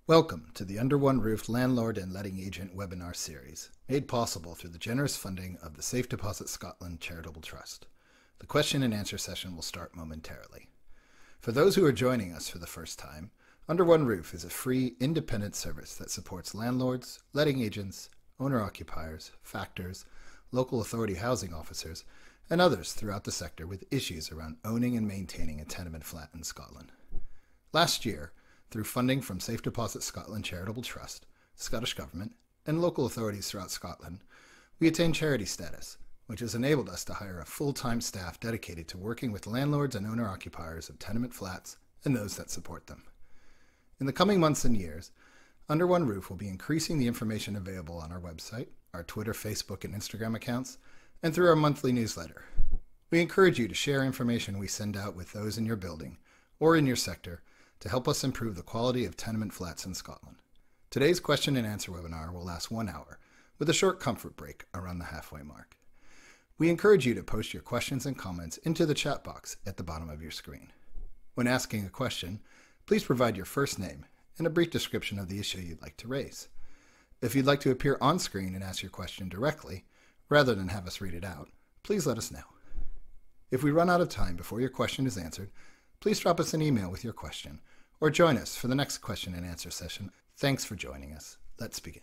Welcome to the Under One Roof Landlord and Letting Agent webinar series, made possible through the generous funding of the Safe Deposit Scotland Charitable Trust. The question and answer session will start momentarily. For those who are joining us for the first time, Under One Roof is a free, independent service that supports landlords, letting agents, owner-occupiers, factors, local authority housing officers, and others throughout the sector with issues around owning and maintaining a tenement flat in Scotland. Last year, through funding from Safe Deposit Scotland Charitable Trust, the Scottish Government, and local authorities throughout Scotland, we attained charity status, which has enabled us to hire a full-time staff dedicated to working with landlords and owner-occupiers of tenement flats and those that support them. In the coming months and years, Under One Roof will be increasing the information available on our website, our Twitter, Facebook, and Instagram accounts, and through our monthly newsletter. We encourage you to share information we send out with those in your building or in your sector to help us improve the quality of tenement flats in Scotland. Today's question and answer webinar will last 1 hour, with a short comfort break around the halfway mark. We encourage you to post your questions and comments into the chat box at the bottom of your screen. When asking a question, please provide your first name and a brief description of the issue you'd like to raise. If you'd like to appear on screen and ask your question directly, rather than have us read it out, please let us know. If we run out of time before your question is answered, please drop us an email with your question, or join us for the next question and answer session. Thanks for joining us. Let's begin.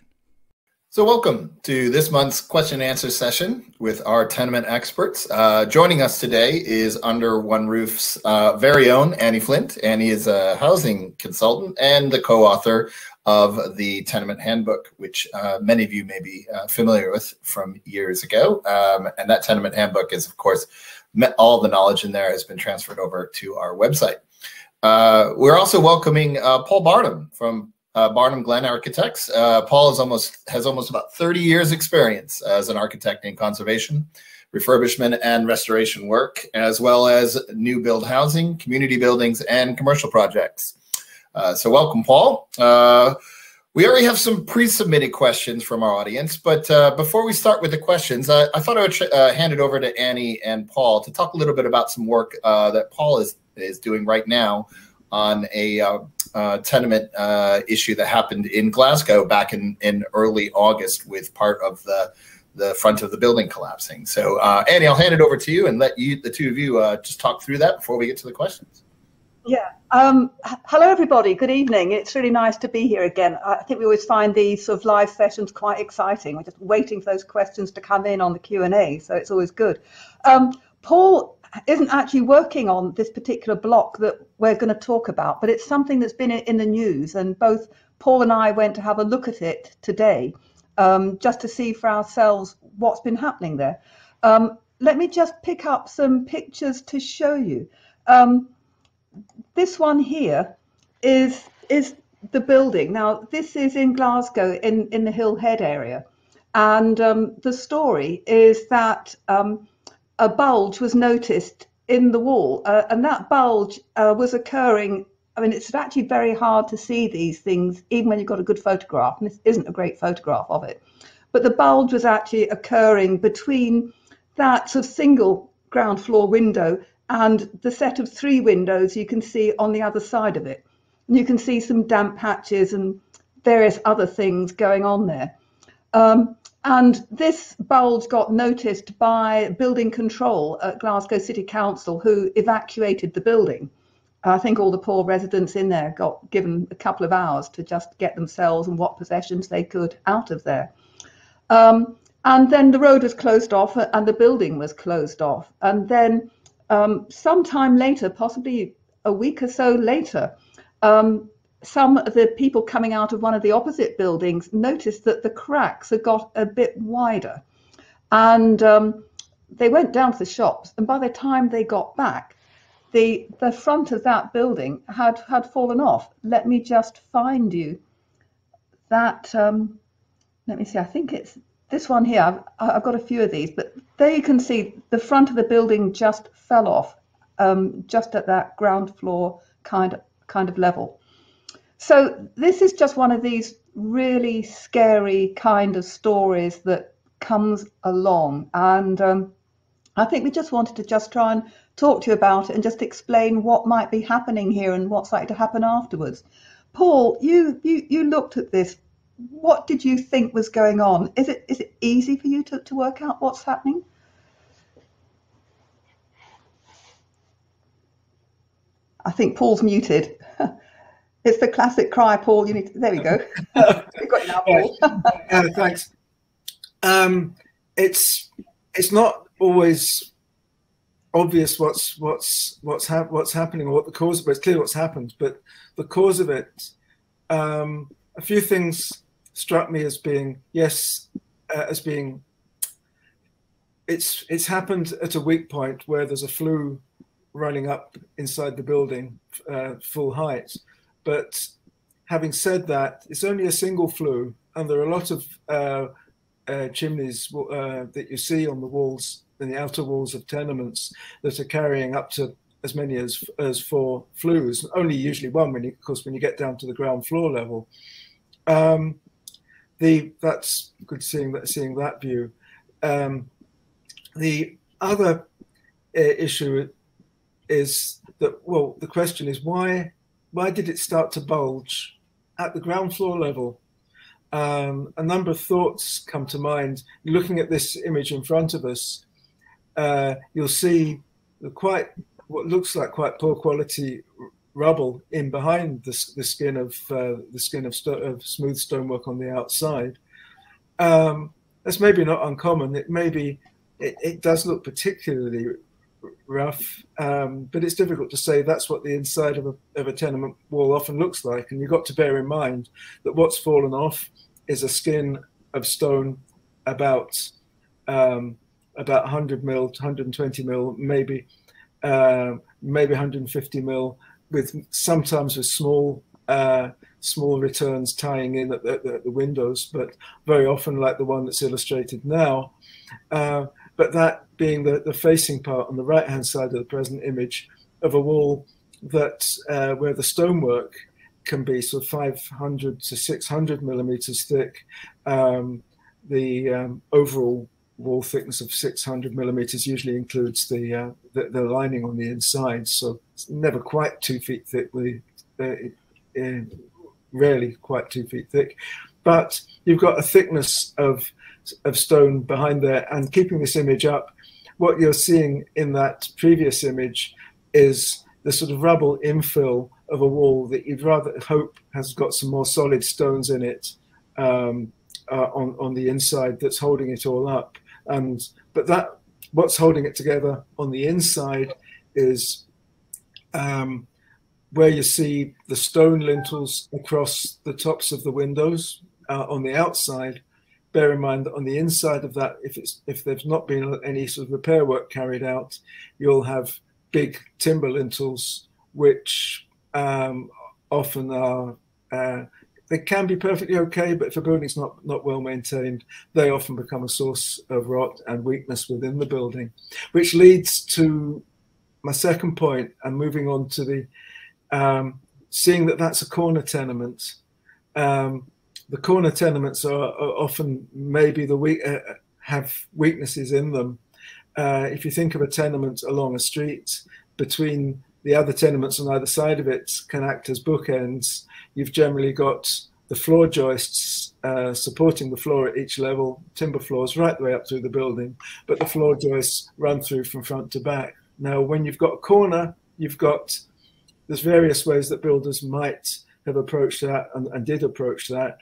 So welcome to this month's question and answer session with our tenement experts. Joining us today is Under One Roof's very own Annie Flint. Annie is a housing consultant and the co-author of the Tenement Handbook, which many of you may be familiar with from years ago. And that Tenement Handbook is, of course, all the knowledge in there has been transferred over to our website. We're also welcoming Paul Barham from Barnum Glen Architects. Paul has almost about 30 years experience as an architect in conservation, refurbishment, and restoration work, as well as new build housing, community buildings, and commercial projects. So welcome, Paul. We already have some pre-submitted questions from our audience, but before we start with the questions, I thought I would hand it over to Annie and Paul to talk a little bit about some work that Paul is doing right now on a tenement issue that happened in Glasgow back in early August with part of the front of the building collapsing. So Annie, I'll hand it over to you and let you, the two of you, just talk through that before we get to the questions. Yeah. Hello, everybody. Good evening. It's really nice to be here again. I think we always find these sort of live sessions quite exciting. We're just waiting for those questions to come in on the Q&A, so it's always good. Paul isn't actually working on this particular block that we're going to talk about, but it's something that's been in the news, and both Paul and I went to have a look at it today, just to see for ourselves what's been happening there. Let me just pick up some pictures to show you. This one here is the building. Now, this is in Glasgow in the Hill Head area, and the story is that a bulge was noticed in the wall, and that bulge was occurring. I mean, it's actually very hard to see these things, even when you've got a good photograph, and this isn't a great photograph of it. But the bulge was actually occurring between that sort of single ground floor window and the set of 3 windows you can see on the other side of it. And you can see some damp patches and various other things going on there. And this bulge got noticed by building control at Glasgow City Council, who evacuated the building. I think all the poor residents in there got given a couple of hours to just get themselves and what possessions they could out of there. And then the road was closed off and the building was closed off. And then sometime later, possibly a week or so later, some of the people coming out of one of the opposite buildings noticed that the cracks had got a bit wider, and they went down to the shops, and by the time they got back, the front of that building had fallen off. Let me just find you that. Let me see, I think it's this one here. I've got a few of these, but there you can see the front of the building just fell off, just at that ground floor kind of level. So this is just one of these really scary kind of stories that comes along, and I think we just wanted to just try and talk to you about it and just explain what might be happening here and what's likely to happen afterwards. Paul, you looked at this. What did you think was going on? Is it easy for you to work out what's happening? I think Paul's muted. It's the classic cry, Paul. You need to, there we go. We've got you now, Paul. Thanks. It's not always obvious what's happening or what the cause of it. It's clear what's happened, but the cause of it, a few things struck me as being it's happened at a weak point where there's a flue running up inside the building full height. But having said that, it's only a single flue, and there are a lot of chimneys that you see on the walls, in the outer walls of tenements, that are carrying up to as many as 4 flues. Only usually one, when you get down to the ground floor level. That's good seeing that view. The other issue is that, well, the question is why did it start to bulge at the ground floor level? A number of thoughts come to mind. Looking at this image in front of us, you'll see what looks like quite poor quality rubble in behind the skin of smooth stonework on the outside. That's maybe not uncommon. It does look particularly rough, but it's difficult to say that's what the inside of a tenement wall often looks like. And you've got to bear in mind that what's fallen off is a skin of stone about 100 mil to 120 mil, maybe 150 mil, sometimes with small returns tying in at the windows, but very often like the one that's illustrated now. But that being the facing part on the right-hand side of the present image of a wall that where the stonework can be sort of 500 to 600 millimeters thick. The overall wall thickness of 600 millimeters usually includes the lining on the inside, so it's never quite 2 feet thick. Rarely quite 2 feet thick, but you've got a thickness of stone behind there. And keeping this image up, what you're seeing in that previous image is the sort of rubble infill of a wall that you'd rather hope has got some more solid stones in it on the inside that's holding it all up. But what's holding it together on the inside is where you see the stone lintels across the tops of the windows on the outside. Bear in mind that on the inside of that, if there's not been any sort of repair work carried out, you'll have big timber lintels, which often are, they can be perfectly okay, but if a building's not well maintained, they often become a source of rot and weakness within the building, which leads to my second point, and moving on to the seeing that that's a corner tenement. The corner tenements are often maybe have weaknesses in them. If you think of a tenement along a street, between the other tenements on either side of it can act as bookends. You've generally got the floor joists supporting the floor at each level, timber floors right the way up through the building, but the floor joists run through from front to back. Now, when you've got a corner, there's various ways that builders might have approached that and did approach that.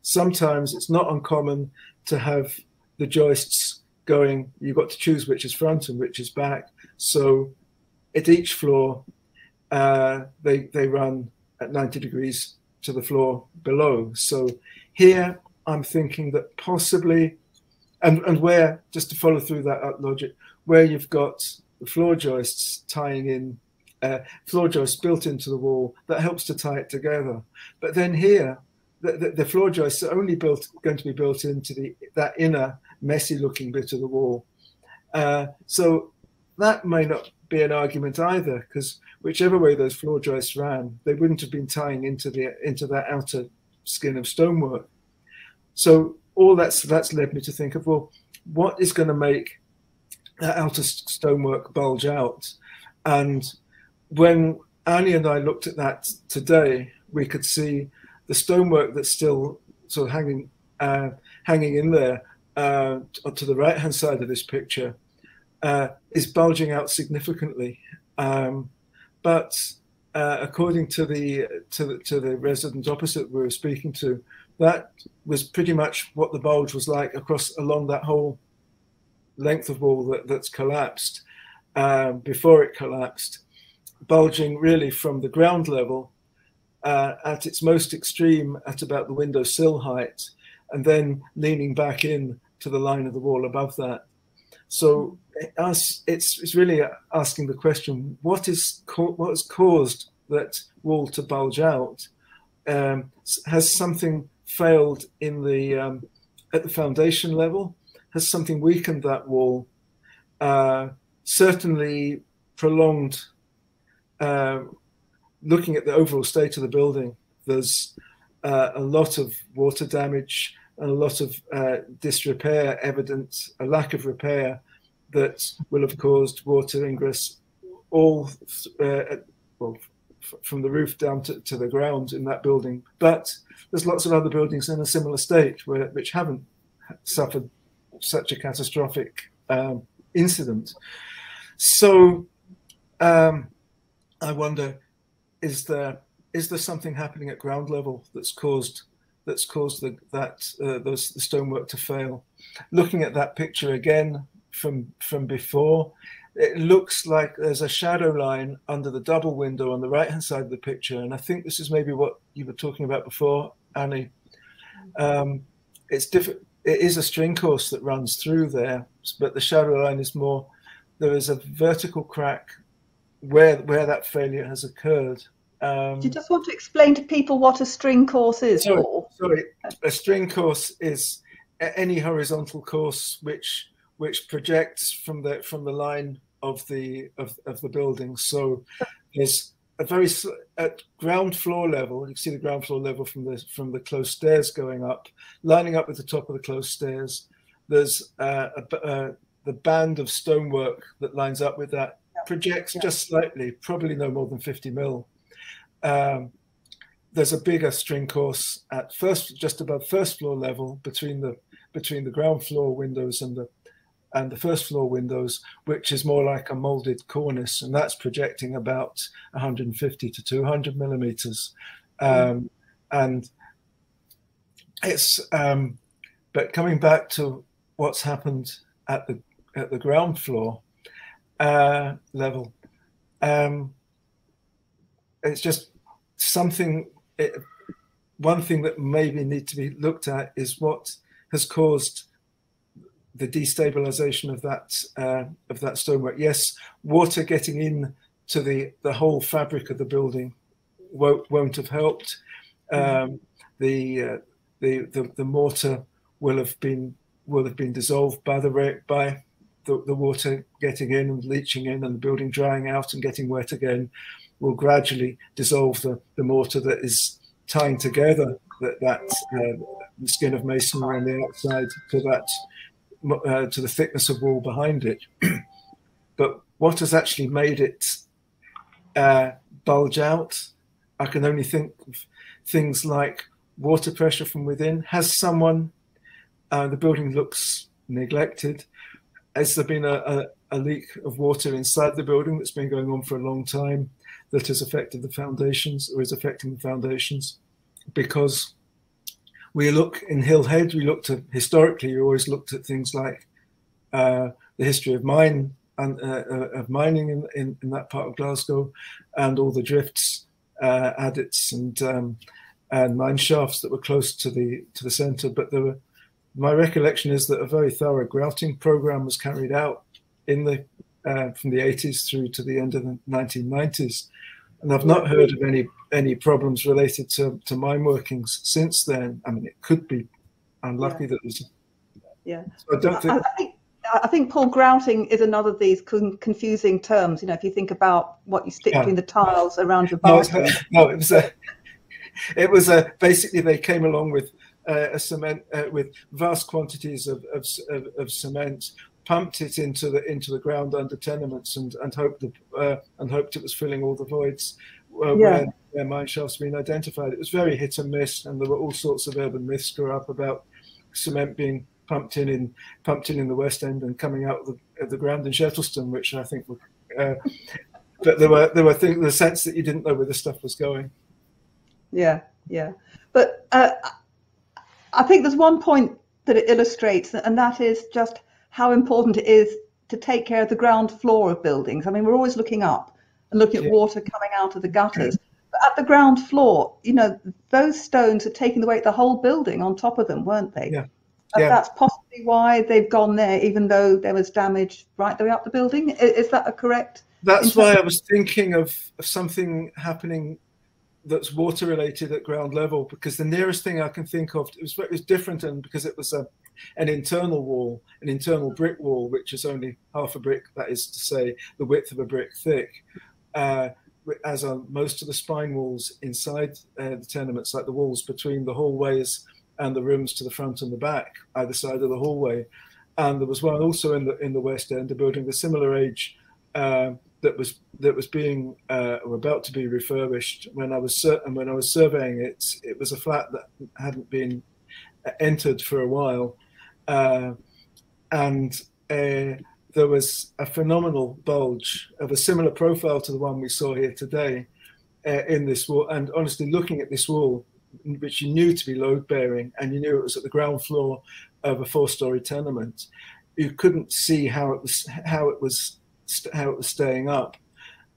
Sometimes it's not uncommon to have the joists going, you've got to choose which is front and which is back. So at each floor, they run at 90 degrees to the floor below. So here I'm thinking that possibly, and where, just to follow through that logic, where you've got the floor joists tying in, floor joists built into the wall, that helps to tie it together. But then here, the floor joists are only going to be built into that inner messy looking bit of the wall. So that may not be an argument either, because whichever way those floor joists ran, they wouldn't have been tying into that outer skin of stonework. So all that's led me to think of, well, what is going to make that outer stonework bulge out? And when Annie and I looked at that today, we could see the stonework that's still sort of hanging in there to the right-hand side of this picture is bulging out significantly. But according to the resident opposite we were speaking to, that was pretty much what the bulge was like along that whole length of wall that's collapsed before it collapsed, bulging really from the ground level at its most extreme at about the window sill height, and then leaning back in to the line of the wall above that. So it's really asking the question: what has caused that wall to bulge out? Has something failed in the at the foundation level? Has something weakened that wall? Certainly prolonged. Looking at the overall state of the building, there's a lot of water damage and a lot of disrepair evidence, a lack of repair that will have caused water ingress all from the roof down to the ground in that building. But there's lots of other buildings in a similar state which haven't suffered such a catastrophic incident. So I wonder, is there something happening at ground level that's caused the stonework to fail? Looking at that picture again from before, it looks like there's a shadow line under the double window on the right hand side of the picture, and I think this is maybe what you were talking about before, Annie. It is a string course that runs through there, but the shadow line is more. There is a vertical crack where that failure has occurred. Do you just want to explain to people what a string course is, Paul? Sorry, a string course is any horizontal course which projects from the line of the building. So there's a very at ground floor level. You can see the ground floor level from the closed stairs going up, lining up with the top of the closed stairs. There's the band of stonework that lines up with that projects just slightly, probably no more than 50 mil. There's a bigger string course at just above first floor level between the ground floor windows and the first floor windows, which is more like a molded cornice, and that's projecting about 150 to 200 millimeters. And it's but coming back to what's happened at the ground floor level, it's just something. One thing that maybe need to be looked at is what has caused the destabilization of that stonework. Yes, water getting in to the whole fabric of the building won't have helped. The mortar will have been dissolved by the water getting in and leaching in, and the building drying out and getting wet again will gradually dissolve the mortar that is tying together the skin of masonry on the outside to the thickness of wall behind it. But what has actually made it bulge out? I can only think of things like water pressure from within. Has someone, the building looks neglected. Has there been a leak of water inside the building that's been going on for a long time that has affected the foundations or is affecting the foundations? Because we look in Hillhead, historically, we always looked at things like the history of mining in that part of Glasgow, and all the drifts, adits, and mine shafts that were close to the centre. But my recollection is that a very thorough grouting program was carried out from the 80s through to the end of the 1990s, and I've not heard of any problems related to mine workings since then. I mean, it could be unlucky that there's. Yeah. So I don't think. I think, Paul, grouting is another of these confusing terms. You know, if you think about what you stick between the tiles around your bathroom. No, it was basically they came along with a cement with vast quantities of cement, pumped it into the ground under tenements, and hoped it was filling all the voids where mine shafts being identified. It was very hit and miss, and there were all sorts of urban myths grew up about cement being pumped in the West End and coming out of the ground in Shettleston, which I think were, but there were things, the sense that you didn't know where the stuff was going. Yeah, yeah. But I think there's one point that it illustrates, and that is just how important it is to take care of the ground floor of buildings. I mean, we're always looking up and looking at water coming out of the gutters. But at the ground floor, you know, those stones are taking the weight of the whole building on top of them, weren't they? Yeah. And that's possibly why they've gone there, even though there was damage right the way up the building. Is that a correct? That's why I was thinking of something happening that's water related at ground level, because the nearest thing I can think of, it was different, and because it was an internal wall, an internal brick wall, which is only half a brick, that is to say the width of a brick thick, as are most of the spine walls inside the tenements, like the walls between the hallways and the rooms to the front and the back, either side of the hallway. And there was one also in the West End, a building of a similar age, that was being or about to be refurbished. When I was surveying it, it was a flat that hadn't been entered for a while, and there was a phenomenal bulge of a similar profile to the one we saw here today in this wall. And honestly, looking at this wall, which you knew to be load bearing, and you knew it was at the ground floor of a 4-story tenement, you couldn't see how it was staying up,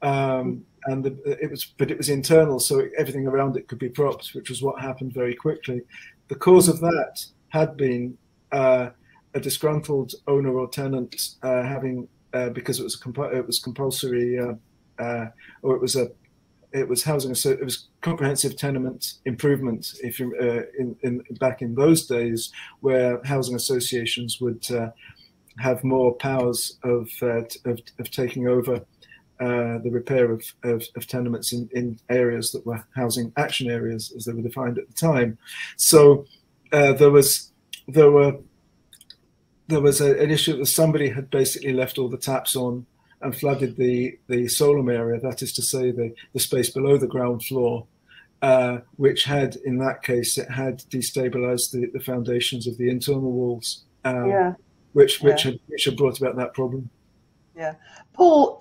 and it was internal, so everything around it could be propped, which was what happened very quickly. The cause of that had been a disgruntled owner or tenant having, because it was compulsory, or it was housing, so it was comprehensive tenement improvement. If you back in those days, where housing associations would have more powers of taking over the repair of tenements in areas that were housing action areas, as they were defined at the time. So there was an issue that somebody had basically left all the taps on and flooded the solum area, that is to say the space below the ground floor, which had, in that case, it had destabilized the foundations of the internal walls. Which had brought about that problem. Yeah, Paul.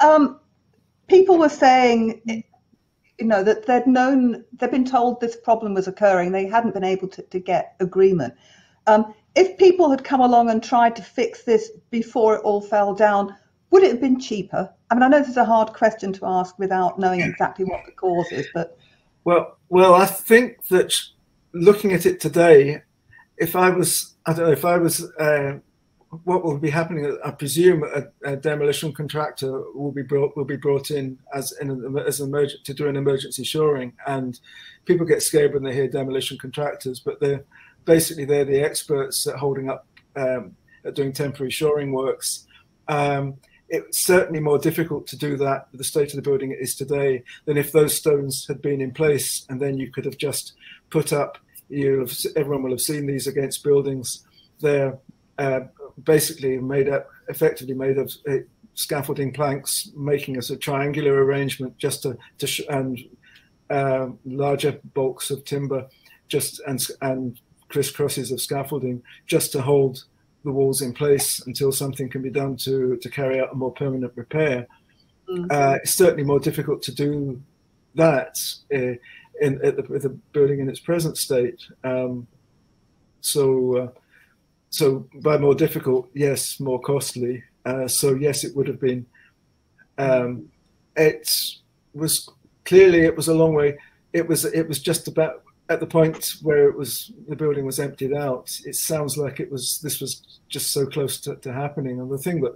People were saying, you know, that they'd been told this problem was occurring. They hadn't been able to get agreement. If people had come along and tried to fix this before it all fell down, would it have been cheaper? I mean, I know this is a hard question to ask without knowing exactly what the cause is, but well, I think that looking at it today, what will be happening? I presume a demolition contractor will be brought in as to do an emergency shoring, and people get scared when they hear demolition contractors, but they're the experts at holding up, at doing temporary shoring works. It's certainly more difficult to do that with the state of the building it is today than if those stones had been in place, and then you could have just put up. Everyone will have seen these against buildings. They're basically effectively made of scaffolding planks, making a sort of triangular arrangement just and larger bulks of timber, and crisscrosses of scaffolding just to hold the walls in place until something can be done to carry out a more permanent repair. It's certainly more difficult to do that with the building in its present state. So by more difficult, yes, more costly. So yes, it would have been. It was a long way. It was just about at the point where the building was emptied out. It sounds like this was just so close to happening. And the thing that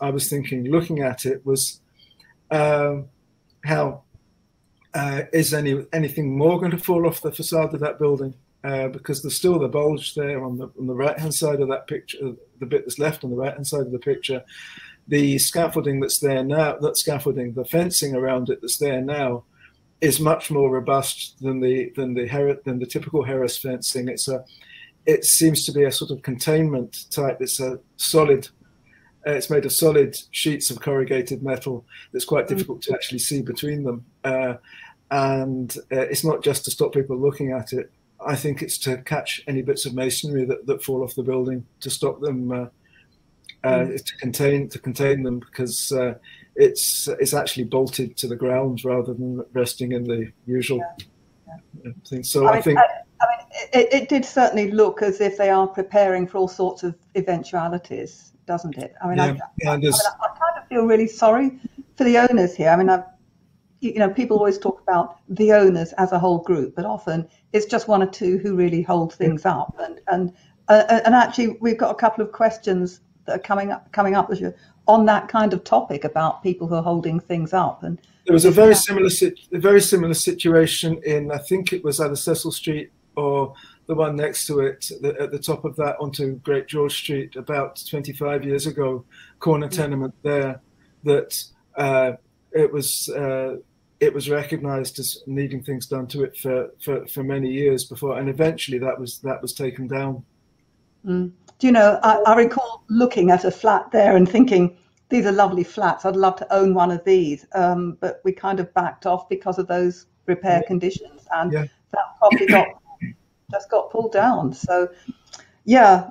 I was thinking, looking at it, was how is anything more going to fall off the facade of that building? Because there's still the bulge there on the right-hand side of that picture, the bit that's left on the right-hand side of the picture. The scaffolding that's there now, the fencing around it that's there now, is much more robust than the typical Harris fencing. It seems to be a sort of containment type. It's a solid It's made of solid sheets of corrugated metal that's quite difficult to actually see between them. And it's not just to stop people looking at it. I think it's to catch any bits of masonry that fall off the building, to stop them, to contain them, because it's actually bolted to the ground rather than resting in the usual thing. So I think it did certainly look as if they are preparing for all sorts of eventualities, doesn't it? I mean, I kind of feel really sorry for the owners here. I mean, people always talk about the owners as a whole group, but often it's just one or two who really hold things up. And actually, we've got a couple of questions that are coming up this year on that kind of topic about people who are holding things up. And there was a very similar situation in, I think it was either Cecil Street or the one next to it, at the top of that onto Great George Street, about 25 years ago, corner tenement there, that it was recognised as needing things done to it for many years before, and eventually that was taken down. Do you know, I recall looking at a flat there and thinking, these are lovely flats, I'd love to own one of these, but we kind of backed off because of those repair conditions, and that property just got pulled down. So yeah,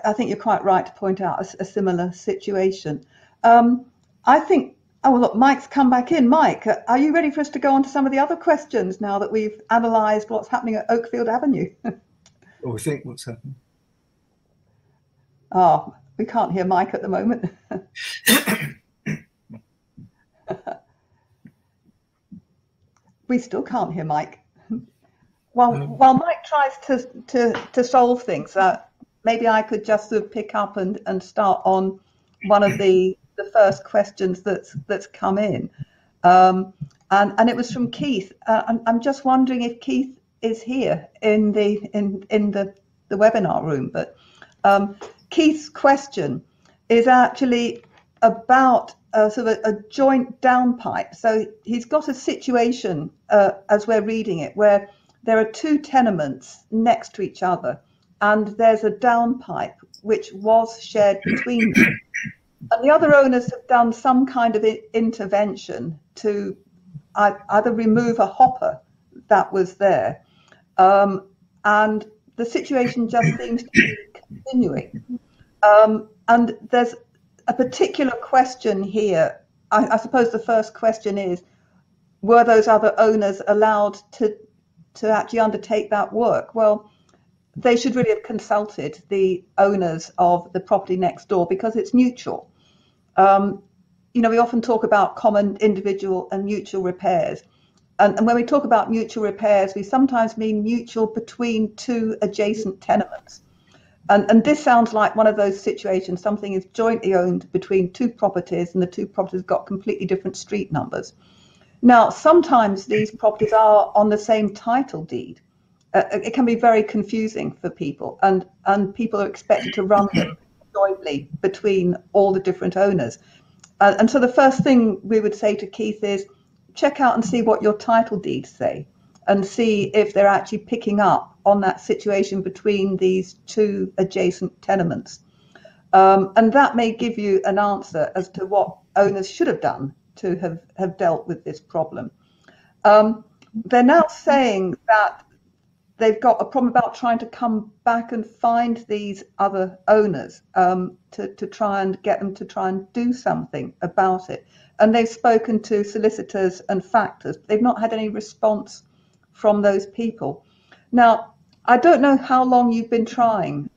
I think you're quite right to point out a similar situation. I think, oh, well, look, Mike's come back in. Mike, are you ready for us to go on to some of the other questions now that we've analysed what's happening at Oakfield Avenue? Or we think what's happening. Oh, we can't hear Mike at the moment. We still can't hear Mike. While Mike tries to solve things, maybe I could just sort of pick up and start on one of the first questions that's come in, and it was from Keith. I'm just wondering if Keith is here in the webinar room, but Keith's question is actually about sort of a joint downpipe. So he's got a situation, as we're reading it, where there are two tenements next to each other, and there's a downpipe which was shared between them. And the other owners have done some kind of intervention to either remove a hopper that was there, and the situation just seems to be continuing. And there's a particular question here. I suppose the first question is, were those other owners allowed to actually undertake that work? Well, they should really have consulted the owners of the property next door, because it's mutual. We often talk about common individual and mutual repairs. And when we talk about mutual repairs, we sometimes mean mutual between two adjacent tenements. And this sounds like one of those situations. Something is jointly owned between two properties, and the two properties got completely different street numbers. Now, sometimes these properties are on the same title deed. It can be very confusing for people, and people are expected to run them jointly between all the different owners. And so the first thing we would say to Keith is, check out and see what your title deeds say, and see if they're actually picking up on that situation between these two adjacent tenements. And that may give you an answer as to what owners should have done to have dealt with this problem. They're now saying that they've got a problem about trying to come back and find these other owners, to try and get them to try and do something about it. And they've spoken to solicitors and factors. They've not had any response from those people. Now, I don't know how long you've been trying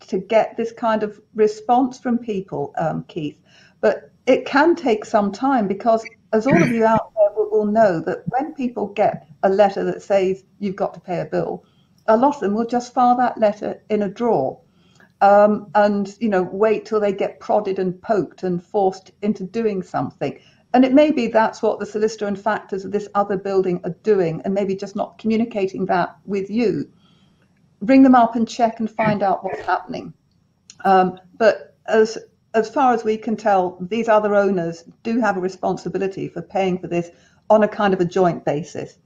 to get this kind of response from people, Keith, but it can take some time, because as all of you out there will know, that when people get a letter that says you've got to pay a bill, a lot of them will just file that letter in a drawer, and wait till they get prodded and poked and forced into doing something. And it may be that's what the solicitor and factors of this other building are doing, and maybe just not communicating that with you. Ring them up and check and find out what's happening. But as far as we can tell, these other owners do have a responsibility for paying for this on a kind of a joint basis.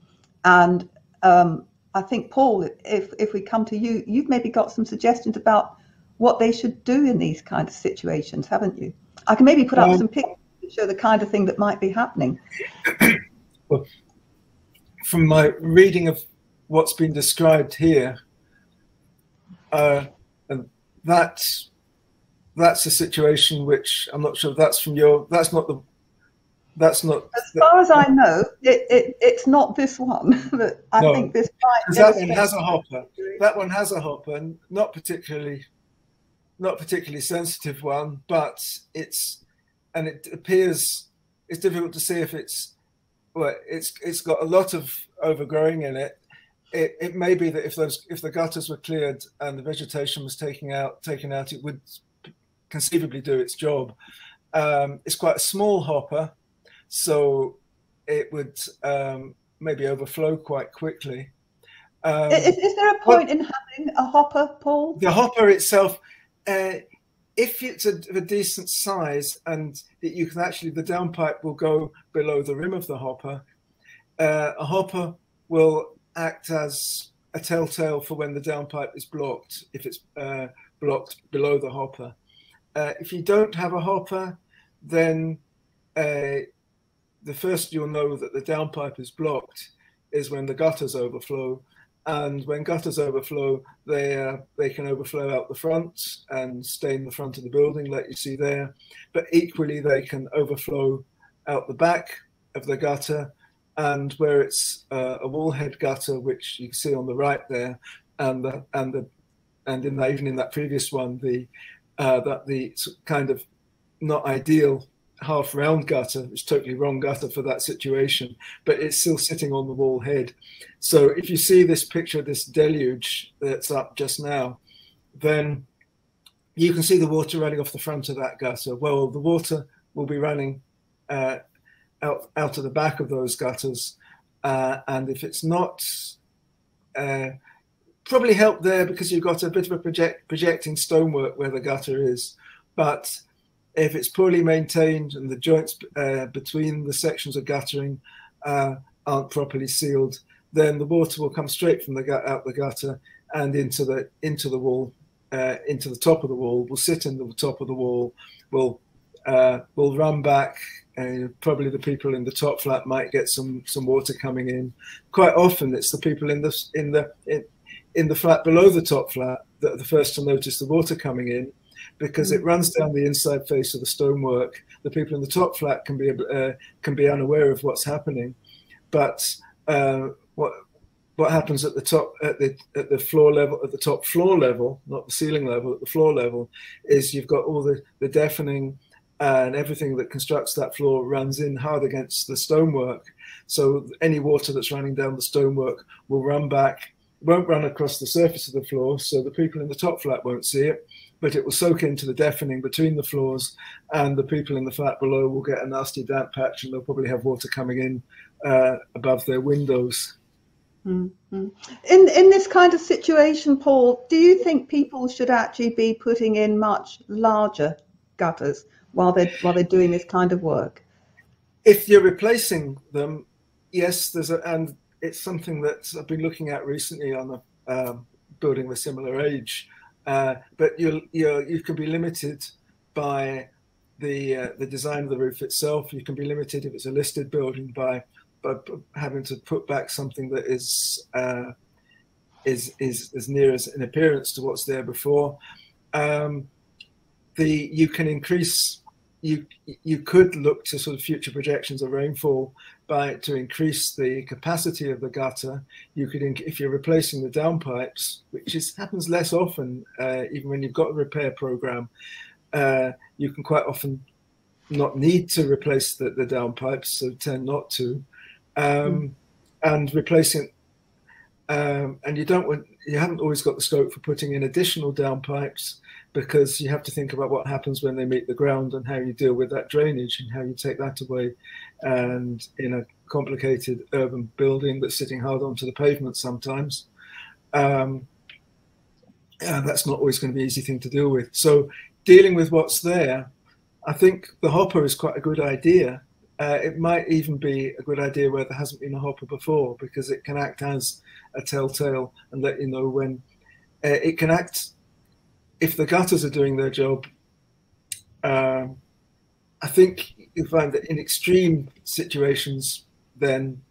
And I think, Paul, if we come to you, you've maybe got some suggestions about what they should do in these kind of situations, haven't you? I can maybe put up some pictures to show the kind of thing that might be happening. Well, from my reading of what's been described here, and that's a situation which I'm not sure that's from your. That's not. As far as I know, it's not this one. But I think this might. That one has a hopper. That one has a hopper, not particularly sensitive one, but it appears it's difficult to see if it's got a lot of overgrowing in it. It may be that if the gutters were cleared and the vegetation was taken out, it would conceivably do its job. It's quite a small hopper, so it would maybe overflow quite quickly. Is there a point in having a hopper, Paul? The hopper itself, if it's of a decent size and you can actually, the downpipe will go below the rim of the hopper. A hopper will act as a telltale for when the downpipe is blocked, if it's blocked below the hopper. If you don't have a hopper, then the first you'll know that the downpipe is blocked is when the gutters overflow. And when gutters overflow, they can overflow out the front and stain the front of the building, like you see there. But equally, they can overflow out the back of the gutter, and where it's a wall head gutter, which you can see on the right there, and even in that previous one, the kind of not ideal half round gutter, it's totally wrong gutter for that situation, but it's still sitting on the wall head. So if you see this picture, this deluge that's up just now, then you can see the water running off the front of that gutter. Well, the water will be running out of the back of those gutters, and if it's not, probably help there because you've got a bit of a projecting stonework where the gutter is, but if it's poorly maintained and the joints between the sections of guttering aren't properly sealed, then the water will come straight from out the gutter and into the wall, into the top of the wall. Will sit in the top of the wall. Will run back. Probably the people in the top flat might get some water coming in. Quite often, it's the people in the flat below the top flat that are the first to notice the water coming in, because it runs down the inside face of the stonework. The people in the top flat can be unaware of what's happening, but what happens at the top, at the floor level, at the top floor level, not the ceiling level, at the floor level, is you've got all the deafening and everything that constructs that floor runs in hard against the stonework. So any water that's running down the stonework will run back, won't run across the surface of the floor, so the people in the top flat won't see it, but it will soak into the deafening between the floors, and the people in the flat below will get a nasty damp patch, and they'll probably have water coming in above their windows. Mm-hmm. In this kind of situation, Paul, do you think people should actually be putting in much larger gutters while they're doing this kind of work? If you're replacing them, yes, and it's something that I've been looking at recently on a building of a similar age. But you can be limited by the design of the roof itself. You can be limited if it's a listed building by having to put back something that is as near as in appearance to what's there before. You can increase. You could look to sort of future projections of rainfall to increase the capacity of the gutter. You could, if you're replacing the downpipes, which happens less often, even when you've got a repair program, you can quite often not need to replace the downpipes, so tend not to, and replacing. And you haven't always got the scope for putting in additional downpipes, because you have to think about what happens when they meet the ground and how you deal with that drainage and how you take that away. And in a complicated urban building that's sitting hard onto the pavement sometimes, that's not always going to be an easy thing to deal with. So dealing with what's there, I think the hopper is quite a good idea. It might even be a good idea where there hasn't been a hopper before, because it can act as a telltale and let you know when it can act if the gutters are doing their job, I think you'll find that in extreme situations, then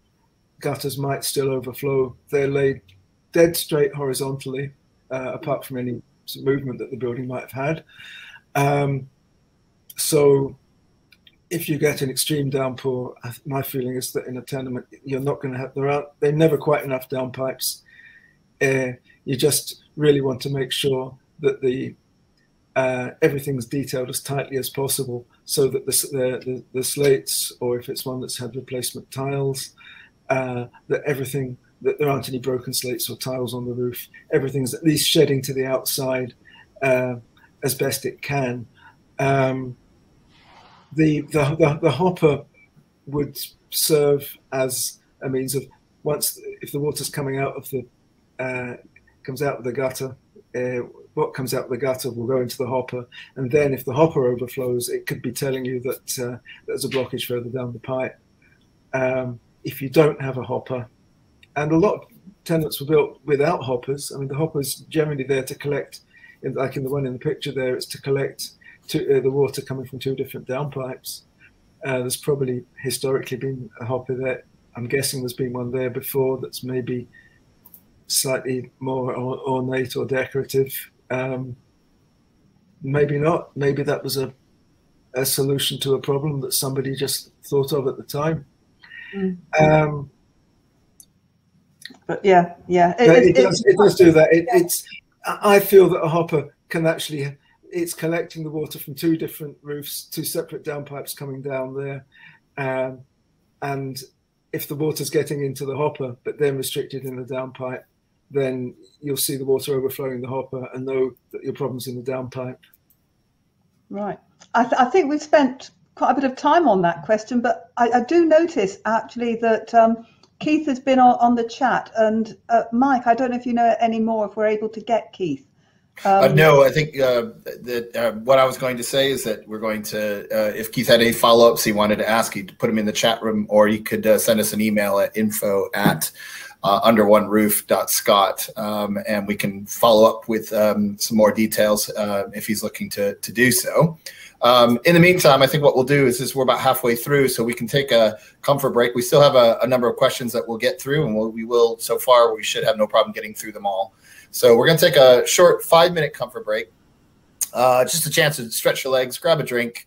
gutters might still overflow. They're laid dead straight horizontally, apart from any movement that the building might have had. So if you get an extreme downpour, my feeling is that in a tenement, you're not going to have, they're never quite enough downpipes. You just really want to make sure that everything's detailed as tightly as possible, so that the slates, or if it's one that's had replacement tiles, that there aren't any broken slates or tiles on the roof. Everything's at least shedding to the outside as best it can. The hopper would serve as a means of, if the water's coming out of the comes out of the gutter, what comes out of the gutter will go into the hopper, and then if the hopper overflows, it could be telling you that there's a blockage further down the pipe. If you don't have a hopper, and a lot of tenements were built without hoppers. I mean, the hopper's generally there to collect, like in the one in the picture there, it's to collect the water coming from two different downpipes. There's probably historically been a hopper there. I'm guessing there's been one there before that's maybe slightly more ornate or decorative. Maybe not. Maybe that was a solution to a problem that somebody just thought of at the time. But yeah, it does do that. I feel that a hopper can actually, it's collecting the water from two different roofs, two separate downpipes coming down there, and if the water's getting into the hopper but then restricted in the downpipe, then you'll see the water overflowing the hopper and know that your problem's in the downpipe. Right. I think we've spent quite a bit of time on that question, but I do notice actually that Keith has been on the chat, and Mike, I don't know if you know any more, if we're able to get Keith. No, I think that what I was going to say is that we're going to, if Keith had any follow-ups he wanted to ask, he'd put them in the chat room, or he could send us an email at info@underoneroof.scot, and we can follow up with some more details if he's looking to do so. In the meantime, I think what we'll do is we're about halfway through, so we can take a comfort break. We still have a number of questions that we'll get through, and we will, so far, we should have no problem getting through them all. So we're going to take a short 5-minute comfort break, just a chance to stretch your legs, grab a drink,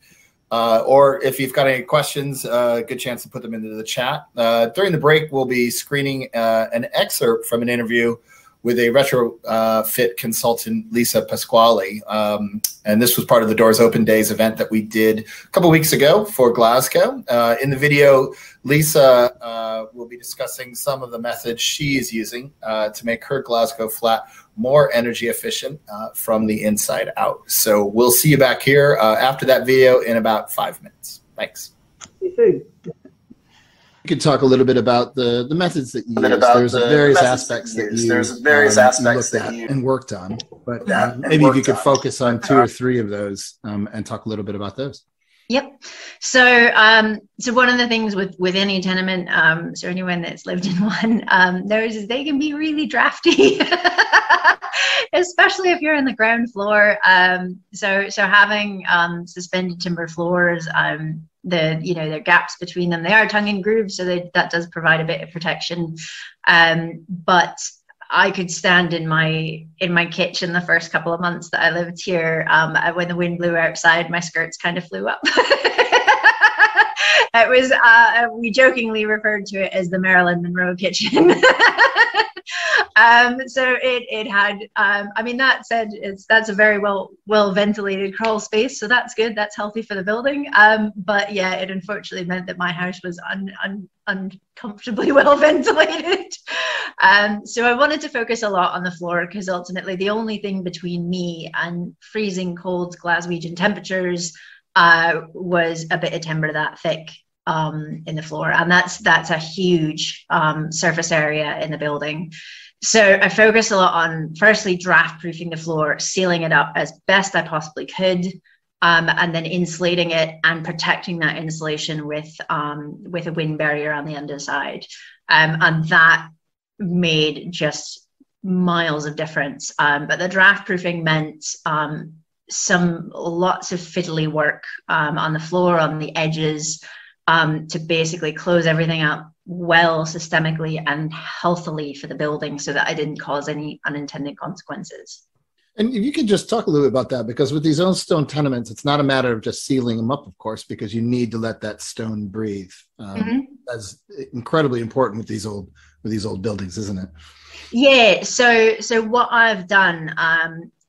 or if you've got any questions, good chance to put them into the chat. During the break, we'll be screening an excerpt from an interview with a retrofit consultant, Lisa Pasquale. And this was part of the Doors Open Days event that we did a couple weeks ago for Glasgow. In the video, Lisa will be discussing some of the methods she is using to make her Glasgow flat more energy efficient from the inside out. So we'll see you back here after that video in about 5 minutes. Thanks. You too. You could talk a little bit about the methods that you use. There's various aspects that you looked at and worked on, but maybe if you could focus on 2 or 3 of those and talk a little bit about those. Yep. So one of the things with any tenement, so anyone that's lived in one knows, is they can be really drafty, especially if you're in the ground floor. So having suspended timber floors, there are gaps between them. They are tongue and groove, so that does provide a bit of protection. But I could stand in my kitchen the first couple of months that I lived here. When the wind blew outside, my skirts kind of flew up. It was we jokingly referred to it as the Marilyn Monroe kitchen. So it had, I mean, that said, that's a very well ventilated crawl space, so that's good. That's healthy for the building. But yeah, it unfortunately meant that my house was uncomfortably well ventilated. So I wanted to focus a lot on the floor, because ultimately the only thing between me and freezing cold Glaswegian temperatures was a bit of timber that thick in the floor, and that's a huge surface area in the building. So I focused a lot on, firstly, draft proofing the floor, sealing it up as best I possibly could, and then insulating it and protecting that insulation with a wind barrier on the underside. And that made just miles of difference. But the draft proofing meant lots of fiddly work on the floor, on the edges, to basically close everything up well, systemically and healthily for the building, so that I didn't cause any unintended consequences. And if you could just talk a little bit about that, because with these old stone tenements, it's not a matter of just sealing them up, of course, because you need to let that stone breathe. That's incredibly important with these old buildings, isn't it? Yeah. So what I've done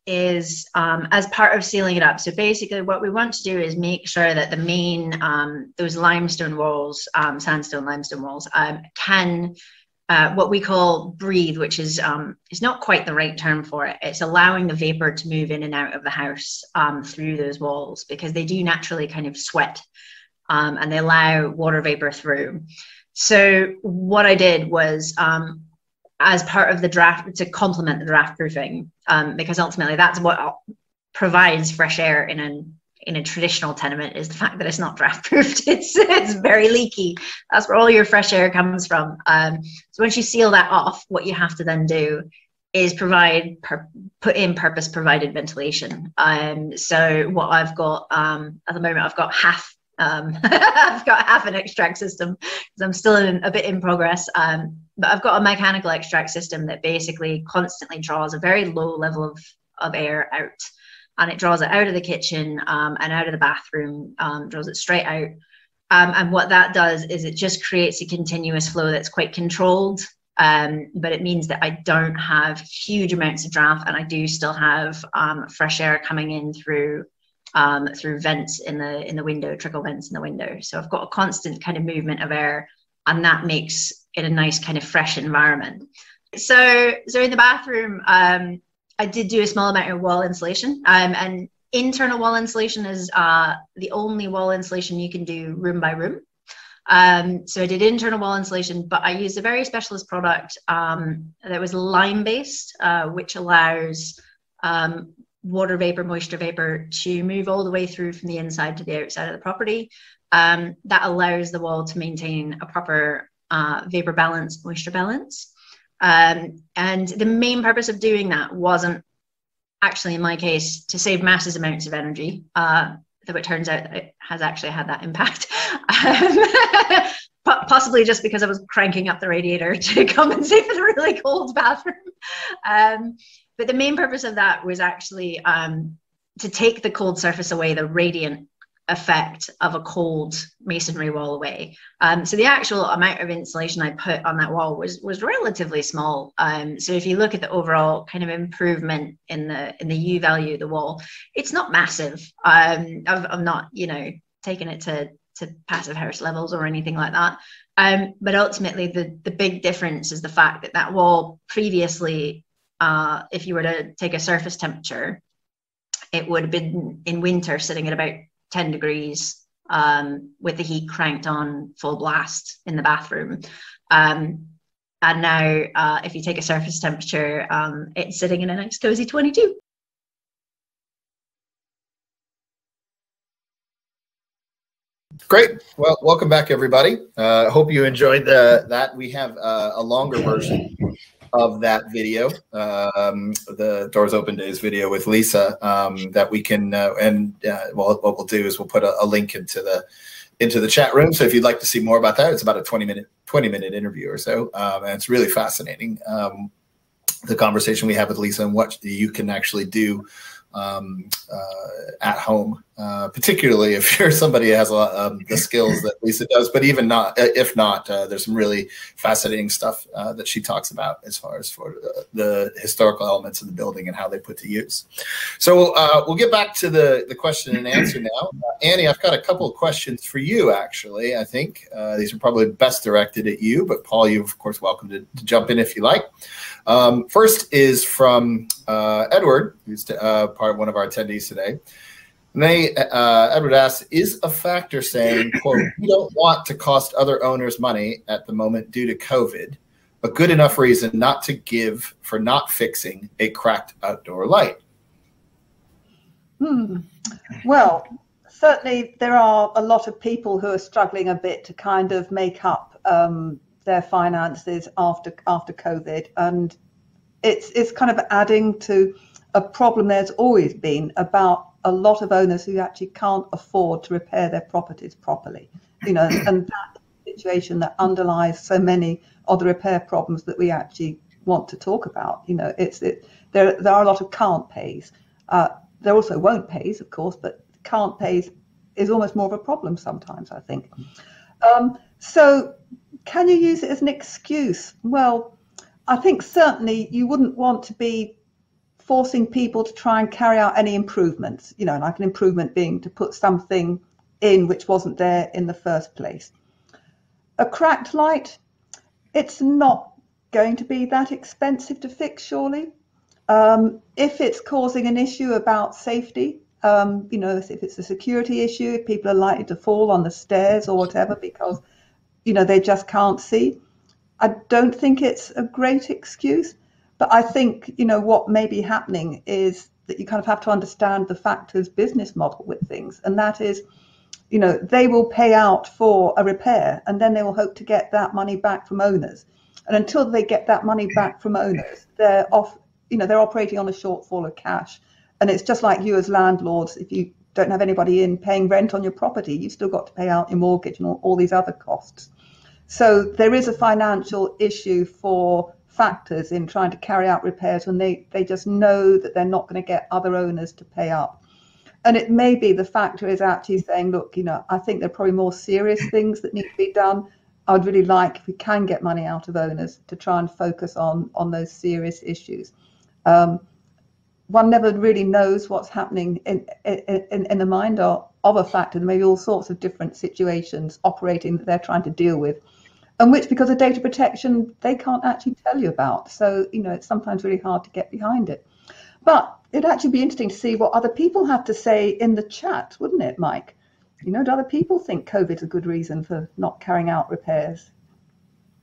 is as part of sealing it up. So basically, what we want to do is make sure that the main those limestone walls, sandstone limestone walls, can what we call breathe, which is not quite the right term for it. It's allowing the vapor to move in and out of the house through those walls, because they do naturally kind of sweat, and they allow water vapor through. So what I did was, as part of the draft, to complement the draft proofing, because ultimately that's what provides fresh air in a traditional tenement, is the fact that it's not draft proofed. It's very leaky. That's where all your fresh air comes from. So once you seal that off, what you have to then do is put in purpose provided ventilation. So what I've got at the moment, I've got half I've got half an extract system, because I'm still a bit in progress. But I've got a mechanical extract system that basically constantly draws a very low level of air out. And it draws it out of the kitchen and out of the bathroom, draws it straight out. And what that does is it just creates a continuous flow that's quite controlled. But it means that I don't have huge amounts of draft, and I do still have fresh air coming in through vents in the window, trickle vents in the window. So I've got a constant kind of movement of air, and that makes it a nice kind of fresh environment. So in the bathroom, I did do a small amount of wall insulation, and internal wall insulation is the only wall insulation you can do room by room. So I did internal wall insulation, but I used a very specialist product that was lime based, which allows water vapor, moisture vapor to move all the way through from the inside to the outside of the property. That allows the wall to maintain a proper vapor balance, moisture balance. And the main purpose of doing that wasn't actually, in my case, to save massive amounts of energy, though it turns out that it has actually had that impact. Possibly just because I was cranking up the radiator to compensate for the really cold bathroom. But the main purpose of that was actually to take the cold surface away, the radiant effect of a cold masonry wall away. So the actual amount of insulation I put on that wall was relatively small. So if you look at the overall kind of improvement in the U value of the wall, it's not massive. I'm not, taking it to passive house levels or anything like that. But ultimately, the big difference is the fact that wall previously, if you were to take a surface temperature, it would have been in winter sitting at about 10 degrees with the heat cranked on full blast in the bathroom. And now if you take a surface temperature, it's sitting in a nice cozy 22. Great. Well, welcome back, everybody. I hope you enjoyed that. We have a longer version of that video, the Doors Open Days video with Lisa, that we can, what we'll do is we'll put a link into the chat room. So if you'd like to see more about that, it's about a 20-minute interview or so. And it's really fascinating, the conversation we have with Lisa and what you can actually do at home, particularly if you're somebody who has a lot of the skills that Lisa does, but even not, if not, there's some really fascinating stuff that she talks about as far as for the historical elements of the building and how they put to use. So we'll get back to the question and answer now. Annie, I've got a couple of questions for you, actually. I think these are probably best directed at you, but Paul, you're of course welcome to jump in if you like. First is from Edward, who's one of our attendees today. And Edward asks, is a factor saying, quote, we don't want to cost other owners money at the moment due to COVID, a good enough reason not to give for not fixing a cracked outdoor light? Well, certainly there are a lot of people who are struggling a bit to kind of make up their finances after COVID, and it's kind of adding to a problem there's always been about a lot of owners who actually can't afford to repair their properties properly, and that situation that underlies so many of the repair problems that we actually want to talk about. There are a lot of can't pays. There also won't pays, of course, but can't pays is almost more of a problem sometimes, I think. So can you use it as an excuse? Well, I think certainly you wouldn't want to be forcing people to try and carry out any improvements, like an improvement being to put something in which wasn't there in the first place. A cracked light, it's not going to be that expensive to fix, surely. If it's causing an issue about safety, if it's a security issue, if people are likely to fall on the stairs or whatever because, they just can't see, I don't think it's a great excuse. But I think, what may be happening is that you kind of have to understand the factor's business model with things. And that is, they will pay out for a repair and then they will hope to get that money back from owners. And until they get that money back from owners, they're operating on a shortfall of cash. And it's just like you as landlords, if you don't have anybody in paying rent on your property, you've still got to pay out your mortgage and all these other costs. So there is a financial issue for factors in trying to carry out repairs when they just know that they're not going to get other owners to pay up. And it may be the factor is actually saying, look, I think there are probably more serious things that need to be done. I would really like, if we can get money out of owners, to try and focus on those serious issues. One never really knows what's happening in the mind of a factor. There may be all sorts of different situations operating that they're trying to deal with, and which, because of data protection, they can't actually tell you about. So, it's sometimes really hard to get behind it. But it'd actually be interesting to see what other people have to say in the chat, wouldn't it, Mike? Do other people think COVID's a good reason for not carrying out repairs?